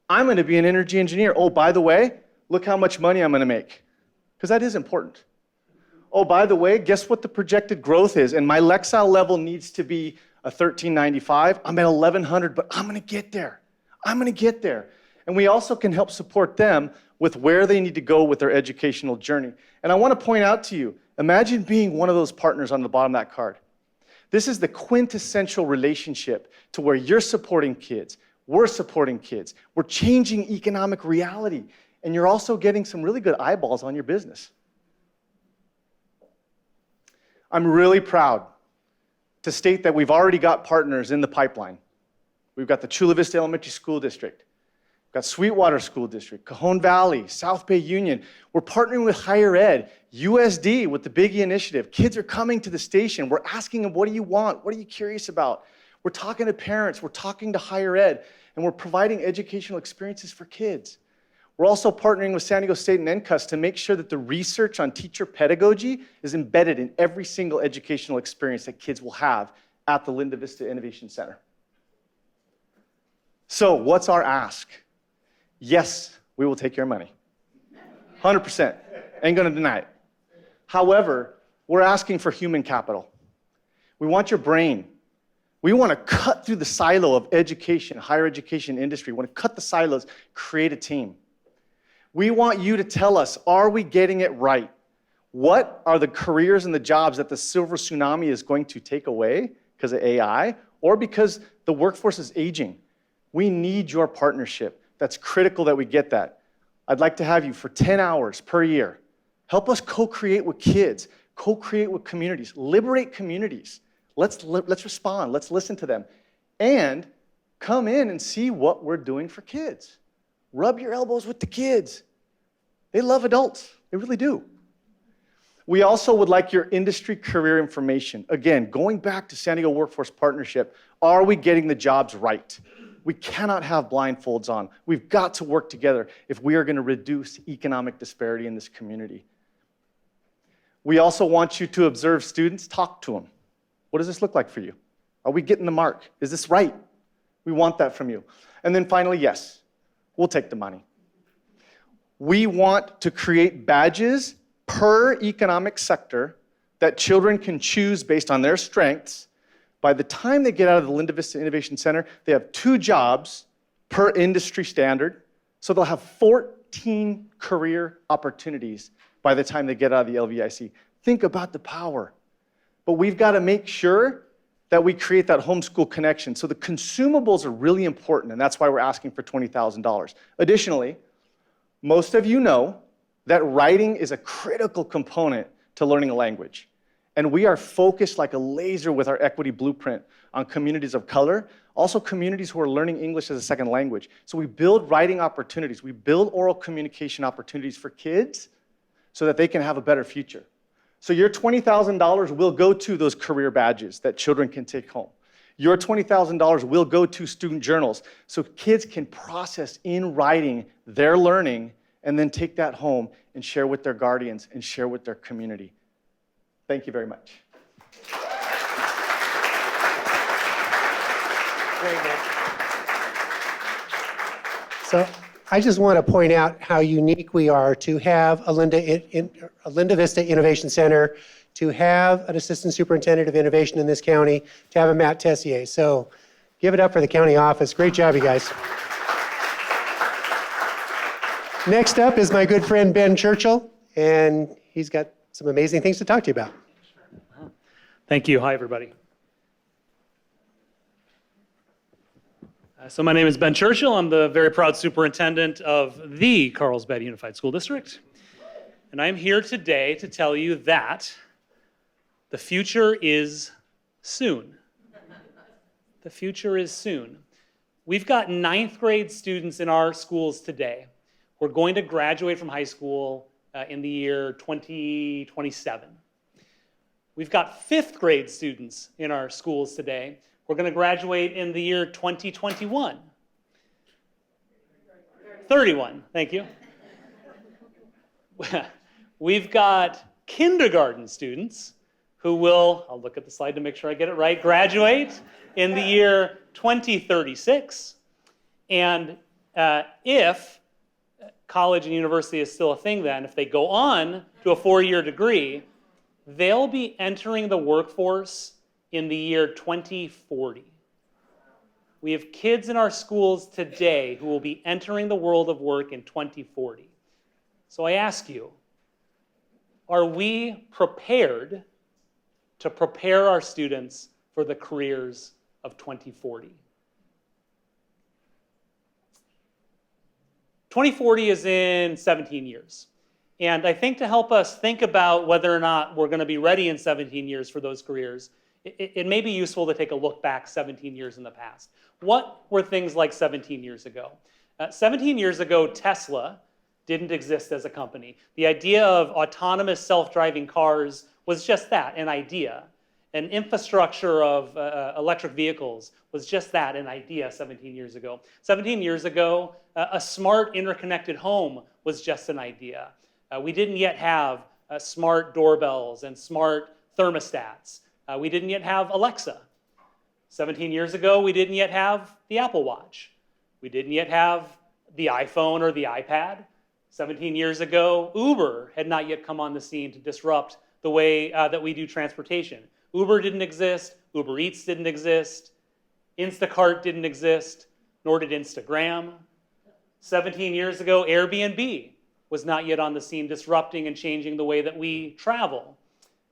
I'm going to be an energy engineer. Oh, by the way, look how much money I'm going to make. Because that is important. Oh, by the way, guess what the projected growth is? And my Lexile level needs to be a 1395. I'm at 1100, but I'm going to get there. I'm going to get there. And we also can help support them with where they need to go with their educational journey. And I want to point out to you, imagine being one of those partners on the bottom of that card. This is the quintessential relationship to where you're supporting kids, we're supporting kids, we're changing economic reality, and you're also getting some really good eyeballs on your business. I'm really proud to state that we've already got partners in the pipeline. We've got the Chula Vista Elementary School District, we've got Sweetwater School District, Cajon Valley, South Bay Union. We're partnering with higher ed, USD with the Biggie Initiative. Kids are coming to the station. We're asking them, what do you want? What are you curious about? We're talking to parents. We're talking to higher ed. And we're providing educational experiences for kids. We're also partnering with San Diego State and NCUS to make sure that the research on teacher pedagogy is embedded in every single educational experience that kids will have at the Linda Vista Innovation Center. So what's our ask? Yes, we will take your money. 100%. Ain't gonna deny it. However, we're asking for human capital. We want your brain. We want to cut through the silo of education, higher education industry. We want to cut the silos, create a team. We want you to tell us, are we getting it right? What are the careers and the jobs that the silver tsunami is going to take away because of AI or because the workforce is aging? We need your partnership. That's critical that we get that. I'd like to have you for 10 hours per year. Help us co-create with kids, co-create with communities, liberate communities. Let's respond, let's listen to them. And come in and see what we're doing for kids. Rub your elbows with the kids. They love adults, they really do. We also would like your industry career information. Again, going back to San Diego Workforce Partnership, are we getting the jobs right? We cannot have blindfolds on. We've got to work together if we are going to reduce economic disparity in this community. We also want you to observe students, talk to them. What does this look like for you? Are we getting the mark? Is this right? We want that from you. And then finally, yes, we'll take the money. We want to create badges per economic sector that children can choose based on their strengths. By the time they get out of the Linda Vista Innovation Center, they have 2 jobs per industry standard, so they'll have 14 career opportunities by the time they get out of the LVIC. Think about the power. But we've got to make sure that we create that homeschool connection. So the consumables are really important, and that's why we're asking for $20,000. Additionally, most of you know that writing is a critical component to learning a language. And we are focused like a laser with our equity blueprint on communities of color, also communities who are learning English as a second language. So we build writing opportunities, we build oral communication opportunities for kids so that they can have a better future. So your $20,000 will go to those career badges that children can take home. Your $20,000 will go to student journals so kids can process in writing their learning and then take that home and share with their guardians and share with their community. Thank you very much. So I just want to point out how unique we are to have a Linda Vista Innovation Center, to have an Assistant Superintendent of Innovation in this county, to have a Matt Tessier. So give it up for the county office. Great job, you guys. Next up is my good friend Ben Churchill, and he's got some amazing things to talk to you about. Thank you. Hi, everybody. So my name is Ben Churchill. I'm the very proud superintendent of the Carlsbad Unified School District. And I'm here today to tell you that the future is soon. The future is soon. We've got 9th grade students in our schools today. We're going to graduate from high school in the year 2027. We've got 5th grade students in our schools today. We're going to graduate in the year 2021. 31, thank you. We've got kindergarten students who will, I'll look at the slide to make sure I get it right, graduate in the year 2036. And if college and university is still a thing then, if they go on to a 4-year degree, they'll be entering the workforce in the year 2040. We have kids in our schools today who will be entering the world of work in 2040. So I ask you, are we prepared to prepare our students for the careers of 2040? 2040 is in 17 years. And I think to help us think about whether or not we're going to be ready in 17 years for those careers, it may be useful to take a look back 17 years in the past. What were things like 17 years ago? 17 years ago, Tesla didn't exist as a company. The idea of autonomous self-driving cars was just that, an idea. An infrastructure of electric vehicles was just that, an idea 17 years ago. 17 years ago, a smart interconnected home was just an idea. We didn't yet have smart doorbells and smart thermostats. We didn't yet have Alexa. 17 years ago, we didn't yet have the Apple Watch. We didn't yet have the iPhone or the iPad. 17 years ago, Uber had not yet come on the scene to disrupt the way that we do transportation. Uber didn't exist, Uber Eats didn't exist, Instacart didn't exist, nor did Instagram. 17 years ago, Airbnb was not yet on the scene, disrupting and changing the way that we travel.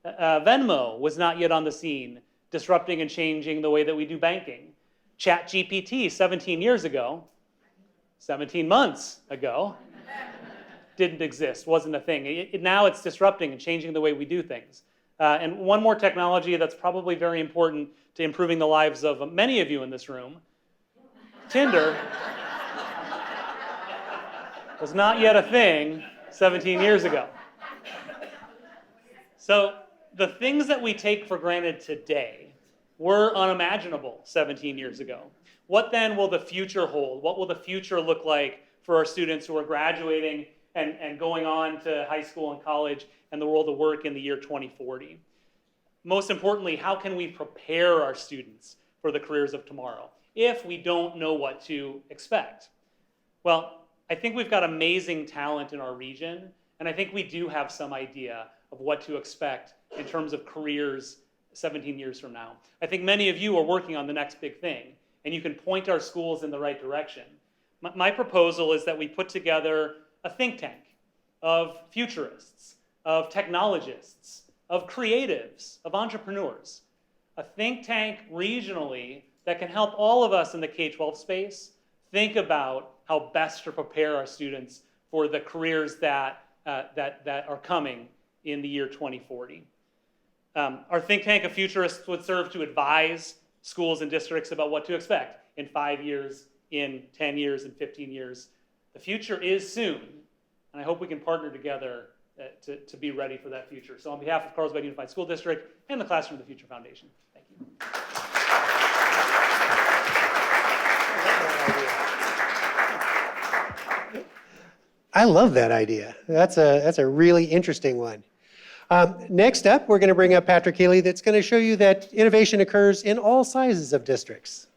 Venmo was not yet on the scene, disrupting and changing the way that we do banking. ChatGPT 17 years ago, 17 months ago, didn't exist, wasn't a thing. Now it's disrupting and changing the way we do things. And one more technology that's probably very important to improving the lives of many of you in this room, Tinder, was not yet a thing 17 years ago. So the things that we take for granted today were unimaginable 17 years ago. What then will the future hold? What will the future look like for our students who are graduating and going on to high school and college and the world of work in the year 2040? Most importantly, how can we prepare our students for the careers of tomorrow? if we don't know what to expect? Well, I think we've got amazing talent in our region, and I think we do have some idea of what to expect in terms of careers 17 years from now. I think many of you are working on the next big thing, and you can point our schools in the right direction. My proposal is that we put together a think tank of futurists, of technologists, of creatives, of entrepreneurs. A think tank regionally that can help all of us in the K-12 space think about how best to prepare our students for the careers that are coming in the year 2040. Our think tank of futurists would serve to advise schools and districts about what to expect in 5 years, in 10 years, in 15 years. The future is soon, and I hope we can partner together to be ready for that future. So on behalf of Carlsbad Unified School District and the Classroom of the Future Foundation, thank you. I love that idea. That's a really interesting one. Next up, we're going to bring up Patrick Healy that's going to show you that innovation occurs in all sizes of districts.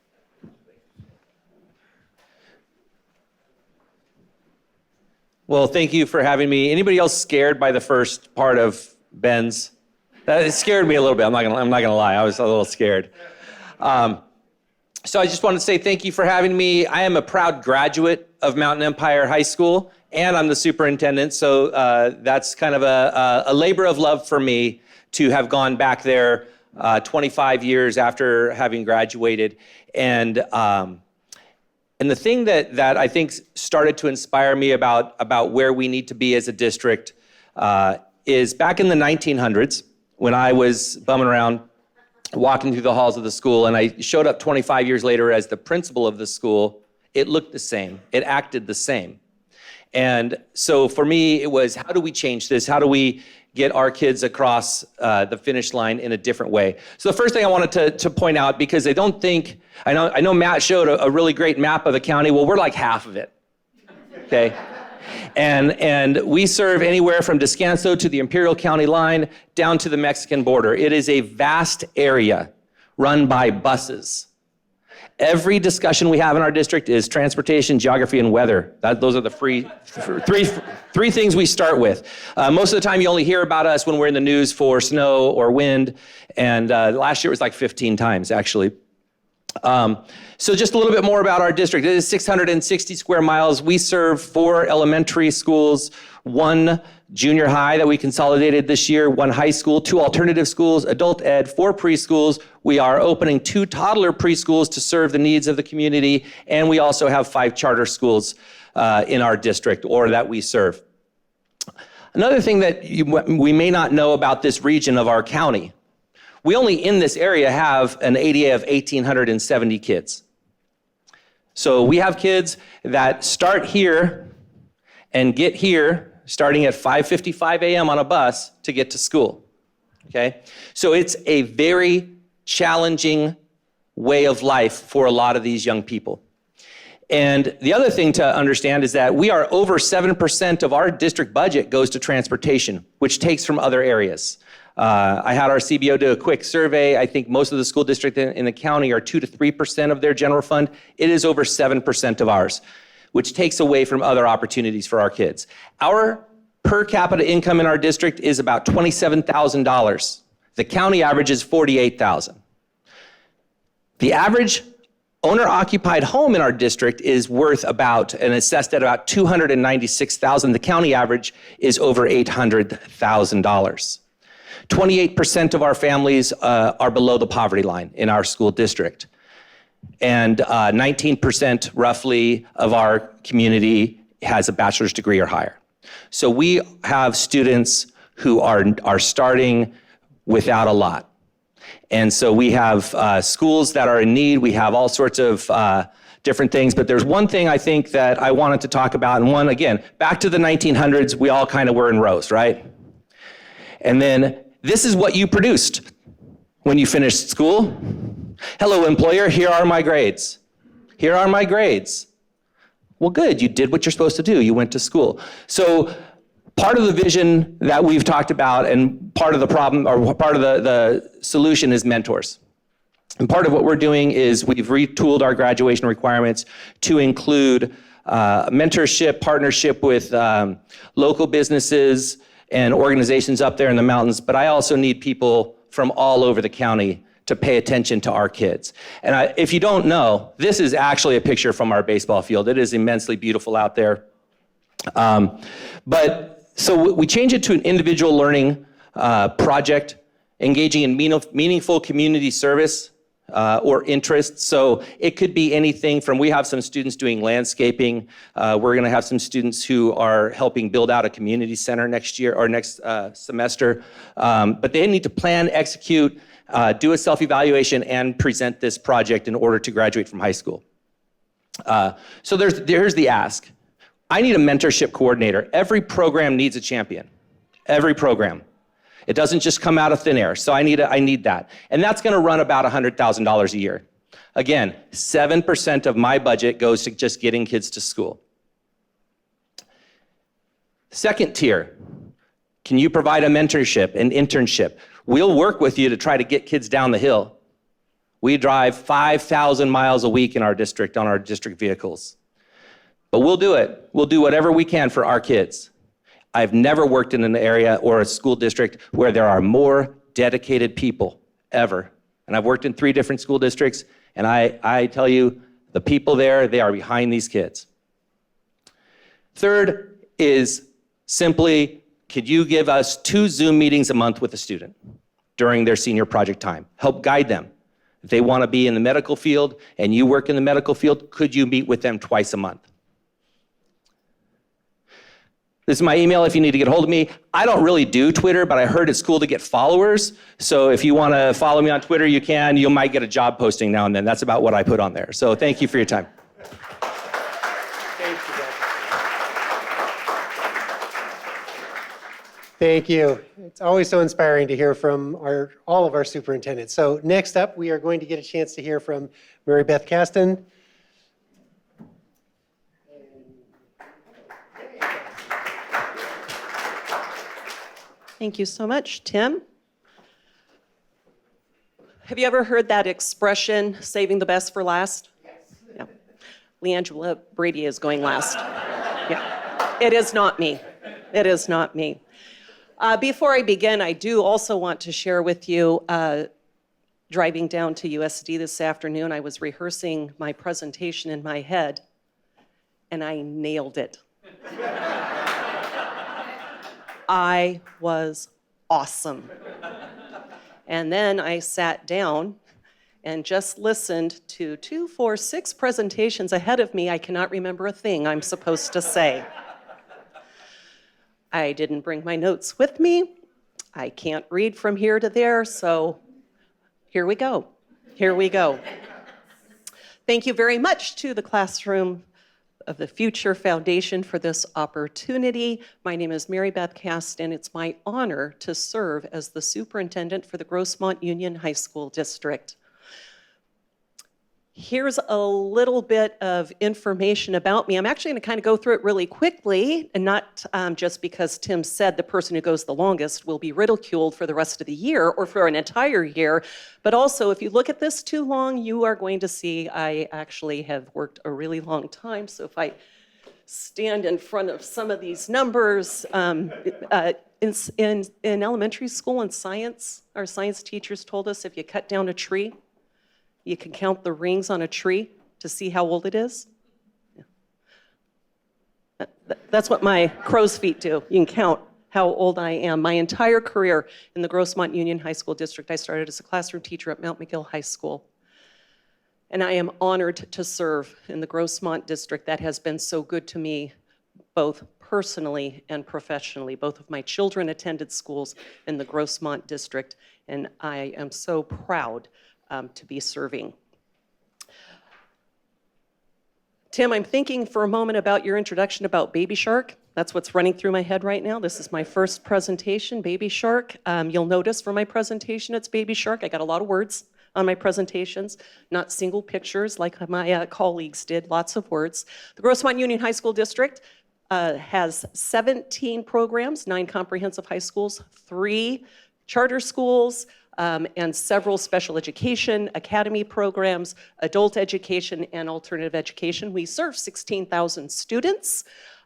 Well, thank you for having me. Anybody else scared by the first part of Ben's? It scared me a little bit. I'm not gonna lie. I was a little scared. So I just wanted to say thank you for having me. I am a proud graduate of Mountain Empire High School, and I'm the superintendent. So that's kind of a labor of love for me to have gone back there 25 years after having graduated. And the thing that I think started to inspire me about where we need to be as a district is back in the 1900s, when I was bumming around, walking through the halls of the school, and I showed up 25 years later as the principal of the school, it looked the same. It acted the same. And so for me, it was, how do we change this? How do we get our kids across the finish line in a different way? So the first thing I wanted to point out, because I don't think, I know Matt showed a really great map of the county. Well, we're like half of it, okay? And we serve anywhere from Descanso to the Imperial County line down to the Mexican border. It is a vast area run by buses. Every discussion we have in our district is transportation, geography, and weather. Those are the three things we start with. Most of the time you only hear about us when we're in the news for snow or wind, and last year it was like 15 times actually. So just a little bit more about our district. It is 660 square miles. We serve 4 elementary schools, 1 junior high that we consolidated this year, 1 high school, 2 alternative schools, adult ed, 4 preschools. We are opening 2 toddler preschools to serve the needs of the community, and we also have 5 charter schools in our district, or that we serve. Another thing that we may not know about this region of our county, we only in this area have an ADA of 1,870 kids. So we have kids that start here and get here starting at 5:55 a.m. on a bus to get to school, okay? So it's a very challenging way of life for a lot of these young people. And the other thing to understand is that we are over 7% of our district budget goes to transportation, which takes from other areas. I had our CBO do a quick survey. I think most of the school districts in the county are 2 to 3% of their general fund. It is over 7% of ours, which takes away from other opportunities for our kids. Our per capita income in our district is about $27,000. The county average is $48,000. The average owner-occupied home in our district is worth about, and assessed at about $296,000. The county average is over $800,000. 28% of our families are below the poverty line in our school district. And 19% roughly of our community has a bachelor's degree or higher. So we have students who are starting without a lot. And so we have schools that are in need. We have all sorts of different things. But there's one thing I think that I wanted to talk about. And one, again, back to the 1900s, we all kind of were in rows, right? And then this is what you produced when you finished school. Hello, employer, here are my grades. Here are my grades. Well, good, you did what you're supposed to do. You went to school. So part of the vision that we've talked about, and part of the problem, or part of the solution, is mentors. And part of what we're doing is we've retooled our graduation requirements to include mentorship, partnership with local businesses and organizations up there in the mountains, but I also need people from all over the county to pay attention to our kids. And if you don't know, this is actually a picture from our baseball field. It is immensely beautiful out there. So we change it to an individual learning project, engaging in meaningful community service or interests. So it could be anything from, we have some students doing landscaping. We're gonna have some students who are helping build out a community center next year or next semester. But they need to plan, execute, do a self-evaluation, and present this project in order to graduate from high school. So here's the ask. I need a mentorship coordinator. Every program needs a champion. Every program. It doesn't just come out of thin air, so I need that. And that's gonna run about $100,000 a year. Again, 7% of my budget goes to just getting kids to school. Second tier, can you provide a mentorship, an internship? We'll work with you to try to get kids down the hill. We drive 5,000 miles a week in our district on our district vehicles. But we'll do it. We'll do whatever we can for our kids. I've never worked in an area or a school district where there are more dedicated people, ever. And I've worked in 3 different school districts, and I tell you, the people there, they are behind these kids. Third is simply, could you give us 2 Zoom meetings a month with a student during their senior project time? Help guide them. If they want to be in the medical field and you work in the medical field, could you meet with them twice a month? This is my email if you need to get a hold of me. I don't really do Twitter, but I heard it's cool to get followers. So if you want to follow me on Twitter, you can. You might get a job posting now and then. That's about what I put on there. So thank you for your time. Thank you. It's always so inspiring to hear from all of our superintendents. So next up, we are going to get a chance to hear from Mary Beth Caston. Thank you so much, Tim. Have you ever heard that expression, saving the best for last? Yes. Yeah. Leighangela, Brady is going last. Yeah. It is not me. It is not me. Before I begin, I do also want to share with you, driving down to USD this afternoon, I was rehearsing my presentation in my head, and I nailed it. I was awesome. And then I sat down and just listened to 2, 4, 6 presentations ahead of me. I cannot remember a thing I'm supposed to say. I didn't bring my notes with me. I can't read from here to there, so here we go. Here we go. Thank you very much to the Classroom of the Future Foundation for this opportunity. My name is Mary Beth Caston. It's my honor to serve as the superintendent for the Grossmont Union High School District. Here's a little bit of information about me. I'm actually going to kind of go through it really quickly, and not just because Tim said the person who goes the longest will be ridiculed for the rest of the year or for an entire year, but also if you look at this too long, you are going to see I actually have worked a really long time. So if I stand in front of some of these numbers, in elementary school in science, our science teachers told us if you cut down a tree, you can count the rings on a tree to see how old it is. Yeah. That's what my crow's feet do. You can count how old I am. My entire career in the Grossmont Union High School District, I started as a classroom teacher at Mount McGill High School. And I am honored to serve in the Grossmont District that has been so good to me, both personally and professionally. Both of my children attended schools in the Grossmont District, and I am so proud to be serving. Tim, I'm thinking for a moment about your introduction about Baby Shark. That's what's running through my head right now. This is my first presentation, Baby Shark. You'll notice for my presentation, it's Baby Shark. I got a lot of words on my presentations, not single pictures like my colleagues did, lots of words. The Grossmont Union High School District has 17 programs, 9 comprehensive high schools, 3 charter schools, and several special education, academy programs, adult education, and alternative education. We serve 16,000 students,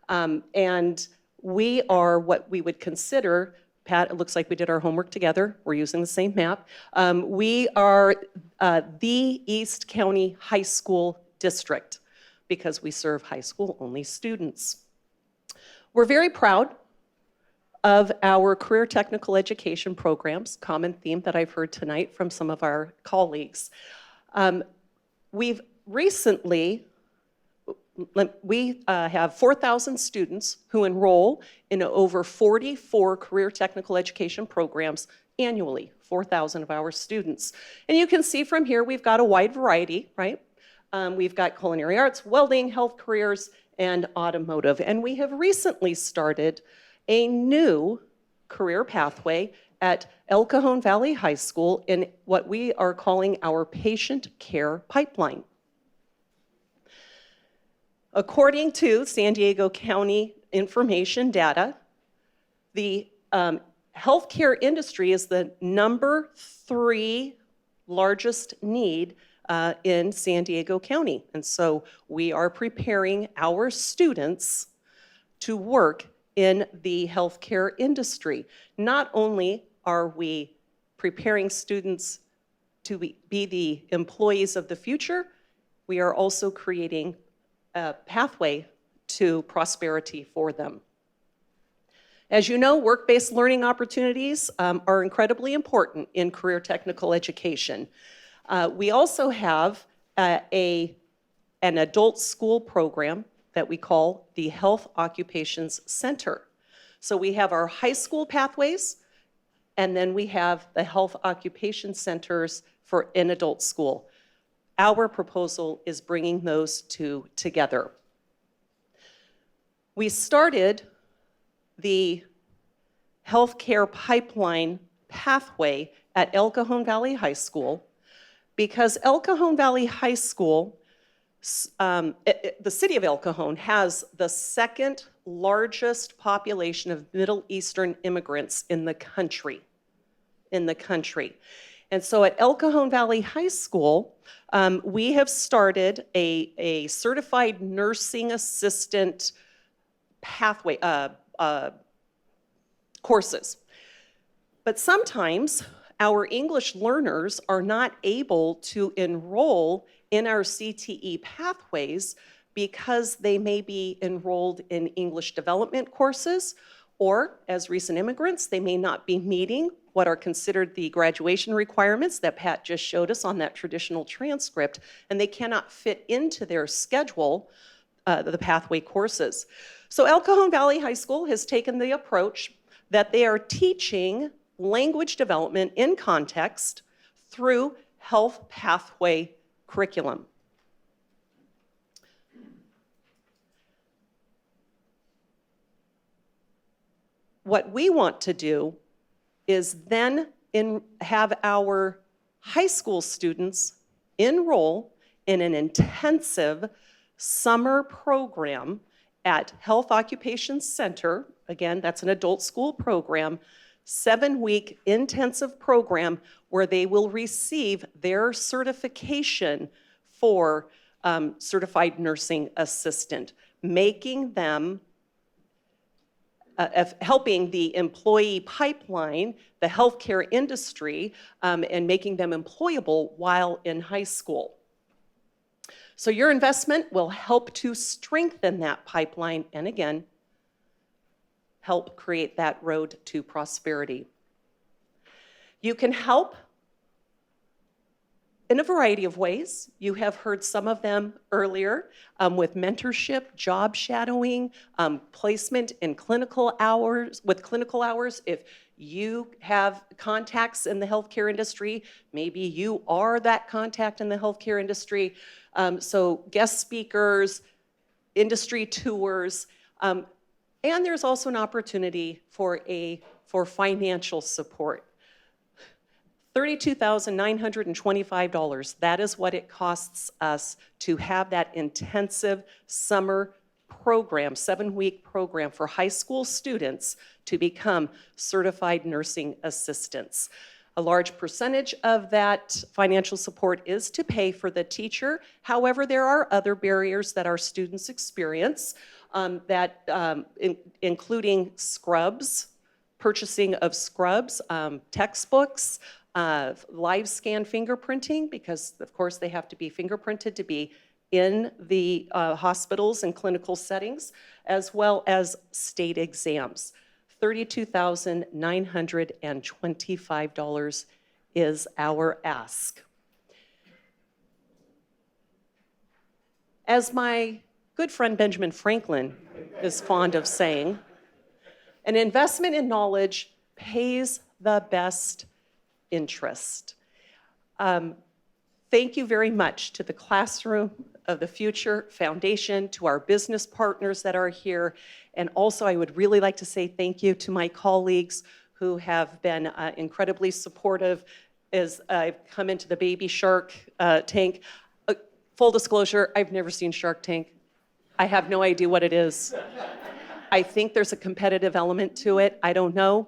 and we are what we would consider, Pat, it looks like we did our homework together. We're using the same map. We are the East County High School District because we serve high school only students. We're very proud of our career technical education programs, common theme that I've heard tonight from some of our colleagues. We've recently, we have 4,000 students who enroll in over 44 career technical education programs annually, 4,000 of our students. And you can see from here, we've got a wide variety, right? We've got culinary arts, welding, health careers, and automotive. And we have recently started a new career pathway at El Cajon Valley High School in what we are calling our patient care pipeline. According to San Diego County information data, the healthcare industry is the number 3 largest need in San Diego County. And so we are preparing our students to work in the healthcare industry. Not only are we preparing students to be the employees of the future, we are also creating a pathway to prosperity for them. As you know, work-based learning opportunities are incredibly important in career technical education. We also have an adult school program that we call the Health Occupations Center. So we have our high school pathways, and then we have the Health Occupation Centers for in adult school. Our proposal is bringing those two together. We started the healthcare pipeline pathway at El Cajon Valley High School because El Cajon Valley High School, the city of El Cajon has the second largest population of Middle Eastern immigrants in the country. And so at El Cajon Valley High School, we have started a certified nursing assistant pathway, courses. But sometimes our English learners are not able to enroll in our CTE pathways because they may be enrolled in English development courses, or as recent immigrants, they may not be meeting what are considered the graduation requirements that Pat just showed us on that traditional transcript, and they cannot fit into their schedule the pathway courses. So El Cajon Valley High School has taken the approach that they are teaching language development in context through health pathway curriculum. What we want to do is then have our high school students enroll in an intensive summer program at Health Occupation Center. Again, that's an adult school program, 7-week intensive program where they will receive their certification for certified nursing assistant, making them helping the employee pipeline, the healthcare industry, and making them employable while in high school. So your investment will help to strengthen that pipeline and again, help create that road to prosperity. You can help in a variety of ways. You have heard some of them earlier with mentorship, job shadowing, placement in clinical hours, with clinical hours. If you have contacts in the healthcare industry, maybe you are that contact in the healthcare industry. So guest speakers, industry tours, and there's also an opportunity for financial support. $32,925. That is what it costs us to have that intensive summer program, 7-week program for high school students to become certified nursing assistants. A large percentage of that financial support is to pay for the teacher. However, there are other barriers that our students experience, including scrubs, purchasing of scrubs, textbooks, live scan fingerprinting, because of course they have to be fingerprinted to be in the hospitals and clinical settings, as well as state exams. $32,925 is our ask. As my good friend Benjamin Franklin is fond of saying, an investment in knowledge pays the best interest. Thank you very much to the Classroom of the Future Foundation, to our business partners that are here, and also I would really like to say thank you to my colleagues who have been incredibly supportive as I've come into the Baby Shark Tank. Full disclosure, I've never seen Shark Tank. I have no idea what it is. I think there's a competitive element to it. I don't know.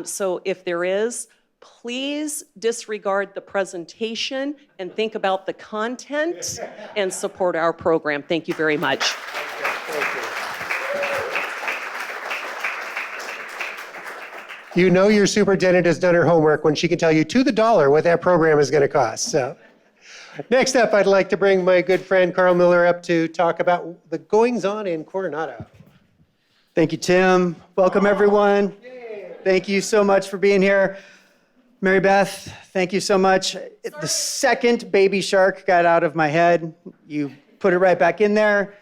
So if there is, please disregard the presentation and think about the content and support our program. Thank you very much. You know your superintendent has done her homework when she can tell you to the dollar what that program is going to cost. So, next up, I'd like to bring my good friend Carl Miller up to talk about the goings-on in Coronado. Thank you, Tim. Welcome, everyone. Thank you so much for being here. Mary Beth, thank you so much. The second baby shark got out of my head. You put it right back in there.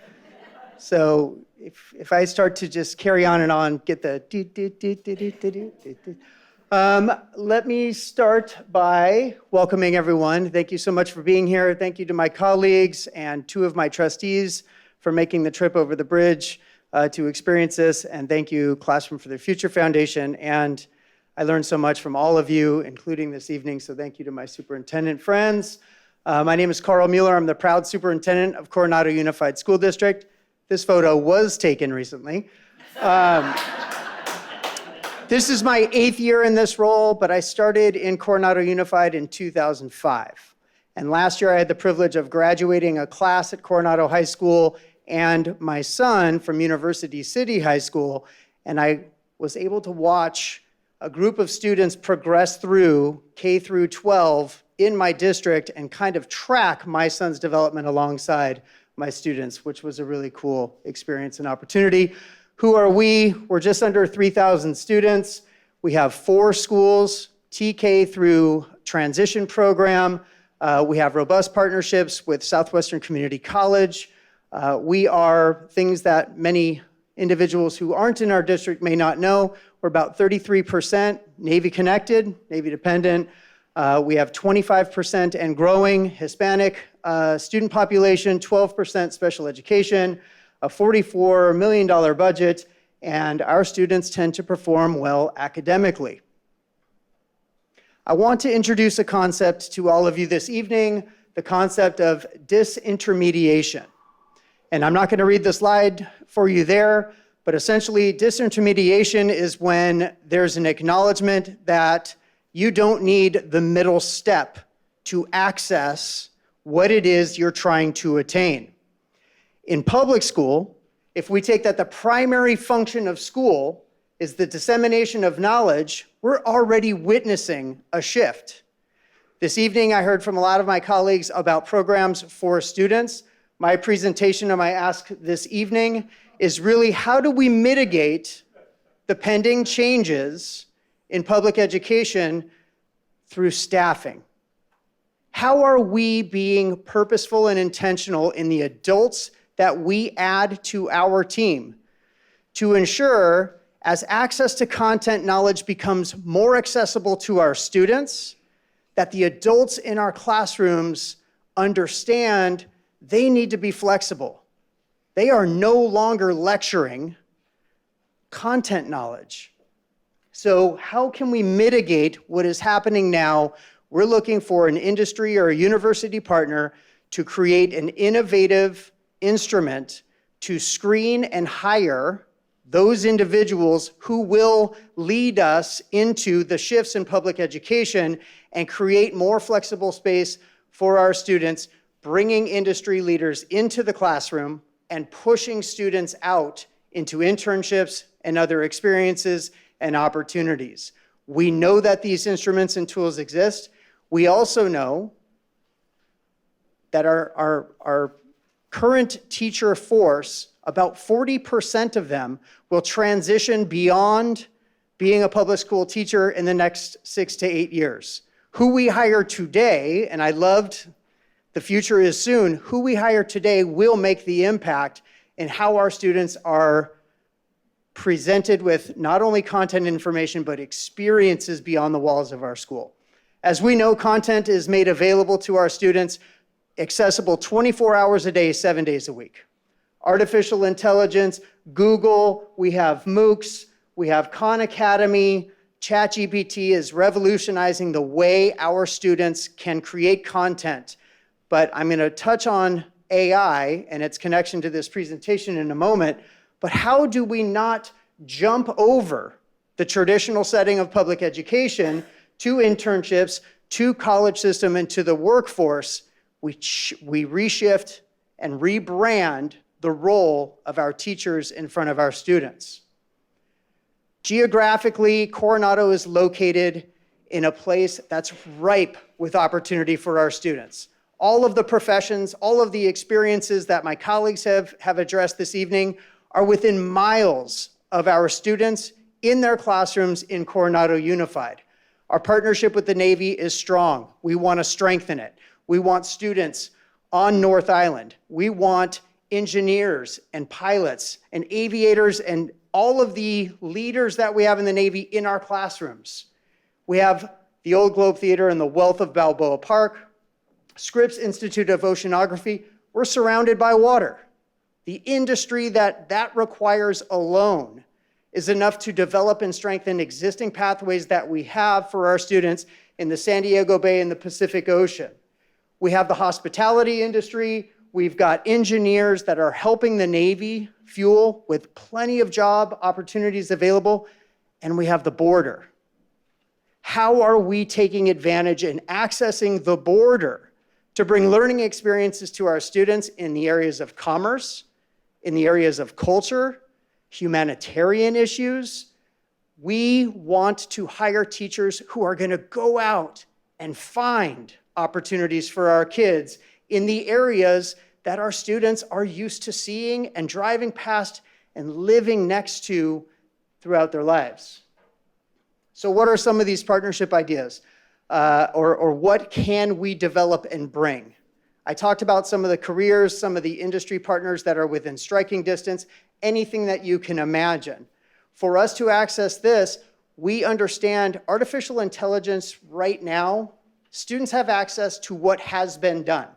So if I start to just carry on and on, get the let me start by welcoming everyone. Thank you so much for being here. Thank you to my colleagues and two of my trustees for making the trip over the bridge to experience this. And thank you, Classroom for the Future Foundation. And I learned so much from all of you, including this evening, so thank you to my superintendent friends. My name is Carl Mueller. I'm the proud superintendent of Coronado Unified School District. This photo was taken recently. This is my 8th year in this role, but I started in Coronado Unified in 2005. And last year I had the privilege of graduating a class at Coronado High School and my son from University City High School, and I was able to watch a group of students progress through K through 12 in my district and kind of track my son's development alongside my students, which was a really cool experience and opportunity. Who are we? We're just under 3,000 students. We have 4 schools, TK through transition program. We have robust partnerships with Southwestern Community College. We are things that many individuals who aren't in our district may not know. We're about 33% Navy connected, Navy dependent. We have 25% and growing Hispanic student population, 12% special education, a $44 million budget, and our students tend to perform well academically. I want to introduce a concept to all of you this evening, the concept of disintermediation. And I'm not going to read the slide for you there, but essentially disintermediation is when there's an acknowledgement that you don't need the middle step to access what it is you're trying to attain. In public school, if we take that the primary function of school is the dissemination of knowledge, we're already witnessing a shift. This evening, I heard from a lot of my colleagues about programs for students. My presentation and my ask this evening is really how do we mitigate the pending changes in public education through staffing? How are we being purposeful and intentional in the adults that we add to our team to ensure as access to content knowledge becomes more accessible to our students, that the adults in our classrooms understand they need to be flexible. They are no longer lecturing content knowledge. So how can we mitigate what is happening now? We're looking for an industry or a university partner to create an innovative instrument to screen and hire those individuals who will lead us into the shifts in public education and create more flexible space for our students, bringing industry leaders into the classroom and pushing students out into internships and other experiences and opportunities. We know that these instruments and tools exist. We also know that our current teacher force, about 40% of them will transition beyond being a public school teacher in the next 6 to 8 years. Who we hire today, and I loved the future is soon, who we hire today will make the impact in how our students are presented with not only content information, but experiences beyond the walls of our school. As we know, content is made available to our students, accessible 24 hours a day, 7 days a week. Artificial intelligence, Google, we have MOOCs, we have Khan Academy, ChatGPT is revolutionizing the way our students can create content. But I'm going to touch on AI and its connection to this presentation in a moment. But how do we not jump over the traditional setting of public education to internships, to college system, and to the workforce? We reshift and rebrand the role of our teachers in front of our students. Geographically, Coronado is located in a place that's ripe with opportunity for our students. All of the professions, all of the experiences that my colleagues have addressed this evening are within miles of our students in their classrooms in Coronado Unified. Our partnership with the Navy is strong. We want to strengthen it. We want students on North Island. We want engineers and pilots and aviators and all of the leaders that we have in the Navy in our classrooms. We have the Old Globe Theater and the wealth of Balboa Park, Scripps Institute of Oceanography. We're surrounded by water. The industry that requires alone is enough to develop and strengthen existing pathways that we have for our students in the San Diego Bay and the Pacific Ocean. We have the hospitality industry. We've got engineers that are helping the Navy fuel with plenty of job opportunities available. And we have the border. How are we taking advantage and accessing the border to bring learning experiences to our students in the areas of commerce, in the areas of culture, humanitarian issues? We want to hire teachers who are going to go out and find opportunities for our kids in the areas that our students are used to seeing and driving past and living next to throughout their lives. So what are some of these partnership ideas? Or what can we develop and bring? I talked about some of the careers, some of the industry partners that are within striking distance, anything that you can imagine. For us to access this, we understand artificial intelligence right now. Students have access to what has been done.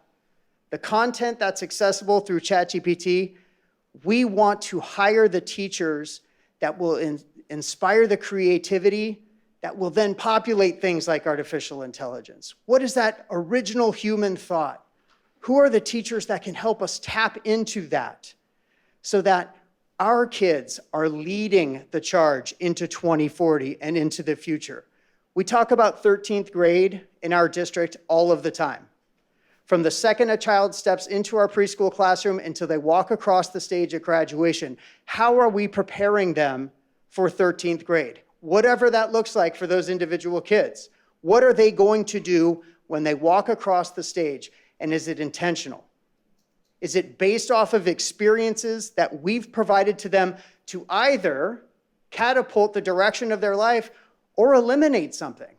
The content that's accessible through ChatGPT, we want to hire the teachers that will inspire the creativity that will then populate things like artificial intelligence. What is that original human thought? Who are the teachers that can help us tap into that so that our kids are leading the charge into 2040 and into the future? We talk about 13th grade in our district all of the time. From the second a child steps into our preschool classroom until they walk across the stage at graduation, how are we preparing them for 13th grade? Whatever that looks like for those individual kids. What are they going to do when they walk across the stage? And is it intentional? Is it based off of experiences that we've provided to them to either catapult the direction of their life or eliminate something?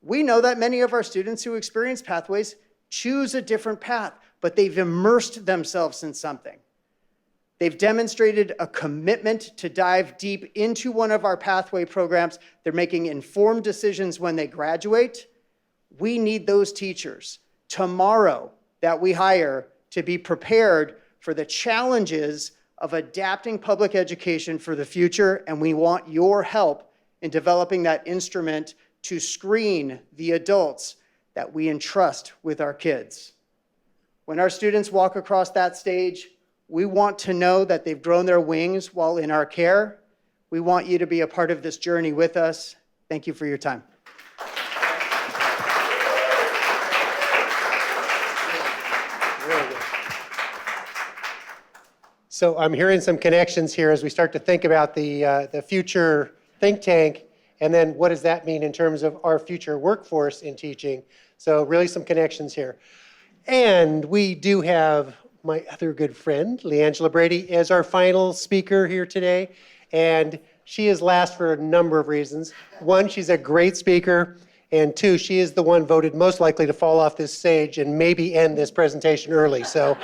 We know that many of our students who experience pathways choose a different path, but they've immersed themselves in something. They've demonstrated a commitment to dive deep into one of our pathway programs. They're making informed decisions when they graduate. We need those teachers tomorrow that we hire to be prepared for the challenges of adapting public education for the future, and we want your help in developing that instrument to screen the adults that we entrust with our kids. When our students walk across that stage, we want to know that they've grown their wings while in our care, We want you to be a part of this journey with us. Thank you for your time. So I'm hearing some connections here as we start to think about the future think tank, and then what does that mean in terms of our future workforce in teaching? So really some connections here. And we do have my other good friend, Leighangela Brady, as our final speaker here today. And she is last for a number of reasons. One, she's a great speaker. And two, she is the one voted most likely to fall off this stage and maybe end this presentation early. So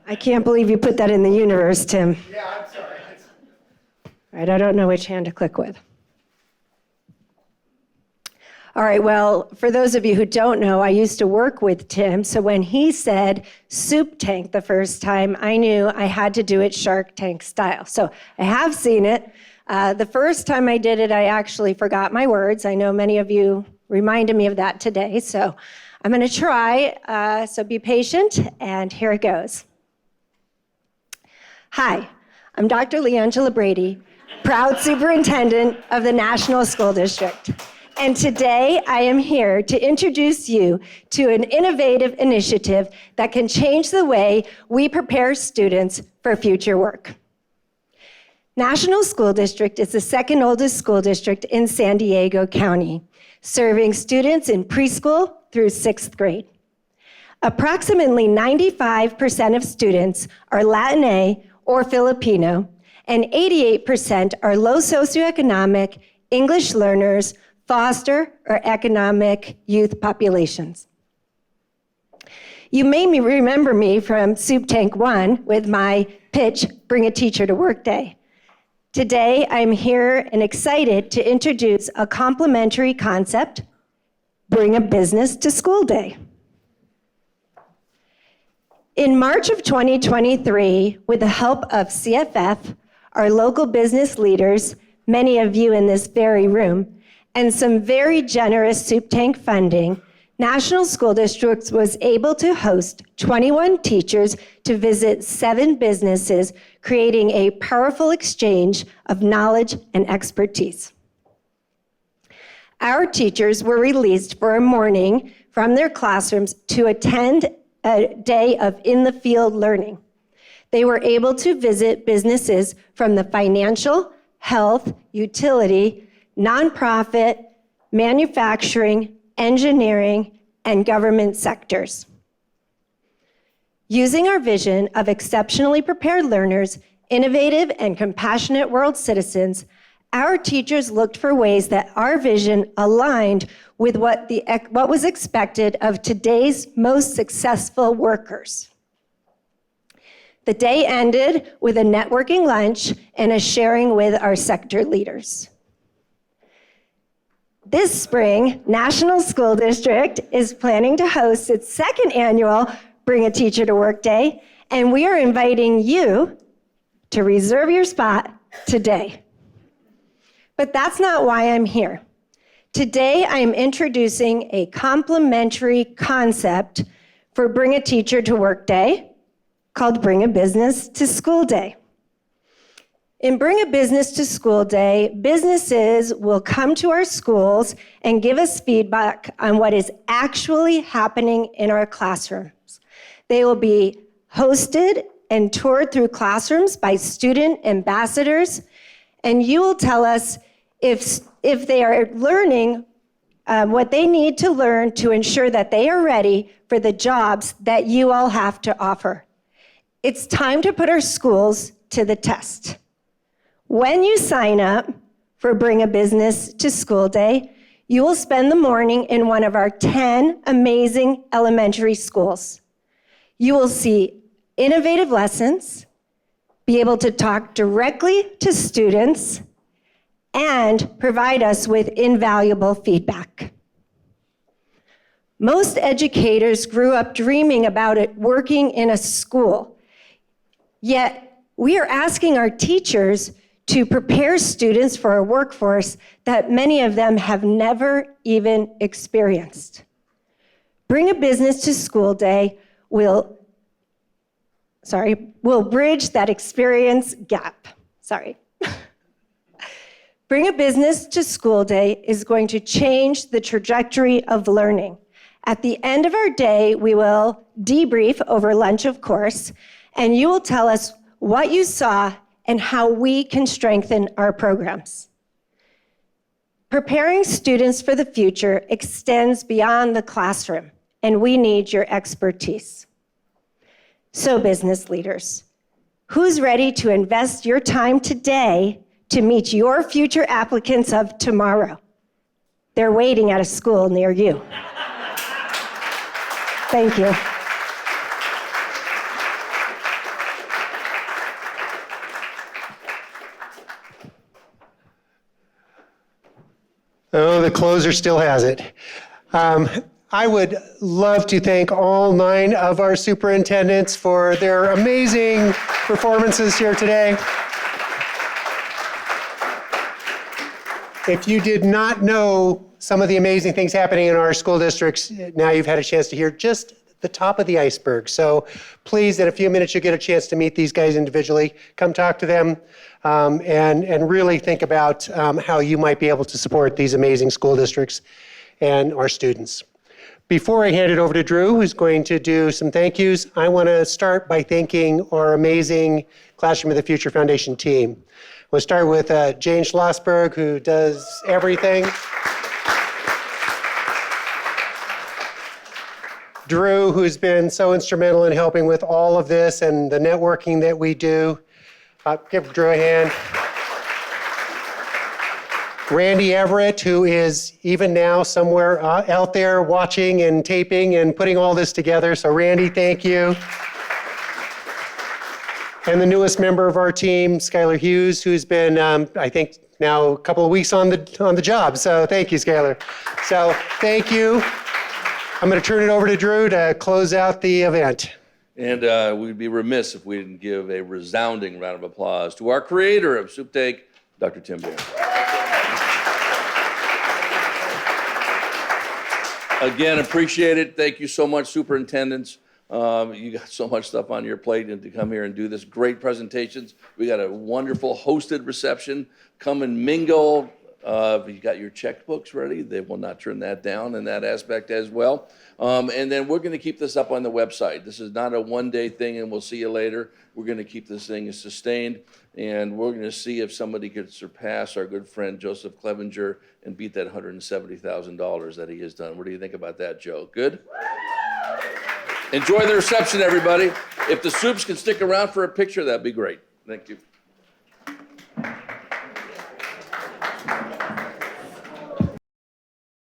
I can't believe you put that in the universe, Tim. yeah, I'm sorry. All right, I don't know which hand to click with. All right, well, for those of you who don't know, I used to work with Tim, so when he said Supe Tank the first time, I knew I had to do it Shark Tank style. So I have seen it. The first time I did it, I actually forgot my words. I know many of you reminded me of that today, so I'm going to try. So be patient, and here it goes. Hi, I'm Dr. Leighangela Brady, proud superintendent of the National School District. And today I am here to introduce you to an innovative initiative that can change the way we prepare students for future work. National School District is the second oldest school district in San Diego County, serving students in preschool through 6th grade. Approximately 95% of students are Latina or Filipino, and 88% are low socioeconomic English learners, foster or economic youth populations. You may remember me from Supe Tank 1 with my pitch, Bring a Teacher to Work Day. Today, I'm here and excited to introduce a complementary concept, Bring a Business to School Day. In March of 2023, with the help of CFF, our local business leaders, many of you in this very room, and some very generous Supe Tank funding, National School District was able to host 21 teachers to visit 7 businesses, creating a powerful exchange of knowledge and expertise. Our teachers were released for a morning from their classrooms to attend a day of in-the-field learning. They were able to visit businesses from the financial, health, utility, nonprofit, manufacturing, engineering, and government sectors. Using our vision of exceptionally prepared learners, innovative and compassionate world citizens, our teachers looked for ways that our vision aligned with what was expected of today's most successful workers. The day ended with a networking lunch and a sharing with our sector leaders. This spring, National School District is planning to host its 2nd annual Bring a Teacher to Work Day, and we are inviting you to reserve your spot today. But that's not why I'm here. Today, I am introducing a complementary concept for Bring a Teacher to Work Day called Bring a Business to School Day. In Bring a Business to School Day, businesses will come to our schools and give us feedback on what is actually happening in our classrooms. They will be hosted and toured through classrooms by student ambassadors, and you will tell us if they are learning what they need to learn to ensure that they are ready for the jobs that you all have to offer. It's time to put our schools to the test. When you sign up for Bring a Business to School Day, you will spend the morning in one of our 10 amazing elementary schools. You will see innovative lessons, be able to talk directly to students, and provide us with invaluable feedback. Most educators grew up dreaming about it working in a school, yet we are asking our teachers to prepare students for a workforce that many of them have never even experienced. Bring a Business to School Day will will bridge that experience gap. Sorry. Bring a Business to School Day is going to change the trajectory of learning. At the end of our day, we will debrief over lunch, of course, and you will tell us what you saw and how we can strengthen our programs. Preparing students for the future extends beyond the classroom, and we need your expertise. So, business leaders, who's ready to invest your time today to meet your future applicants of tomorrow? They're waiting at a school near you. Thank you. Oh, the closer still has it. I would love to thank all 9 of our superintendents for their amazing performances here today. If you did not know some of the amazing things happening in our school districts, now you've had a chance to hear just the top of the iceberg. So please, in a few minutes, you'll get a chance to meet these guys individually. Come talk to them and really think about how you might be able to support these amazing school districts and our students. Before I hand it over to Drew, who's going to do some thank yous, I want to start by thanking our amazing Classroom of the Future Foundation team. We'll start with Jane Schlossberg, who does everything. Drew, who's been so instrumental in helping with all of this and the networking that we do. Give Drew a hand. Randy Everett, who is even now somewhere out there watching and taping and putting all this together. So Randy, thank you. And the newest member of our team, Skylar Hughes, who's been, I think, now a couple of weeks on the job. So thank you, Skylar. So thank you. I'm going to turn it over to Drew to close out the event. And we'd be remiss if we didn't give a resounding round of applause to our creator of Supe Tank, Dr. Tim Bear. Again, appreciate it. Thank you so much, superintendents. You got so much stuff on your plate, and to come here and do this great presentations. We got a wonderful hosted reception. Come and mingle. You got your checkbooks ready. They will not turn that down in that aspect as well. And then we're going to keep this up on the website. This is not a one-day thing and we'll see you later. We're going to keep this thing sustained, and we're going to see if somebody could surpass our good friend Joseph Clevenger and beat that $170,000 that he has done. What do you think about that, Joe? Good? Enjoy the reception, everybody. If the Supes can stick around for a picture, that'd be great. Thank you.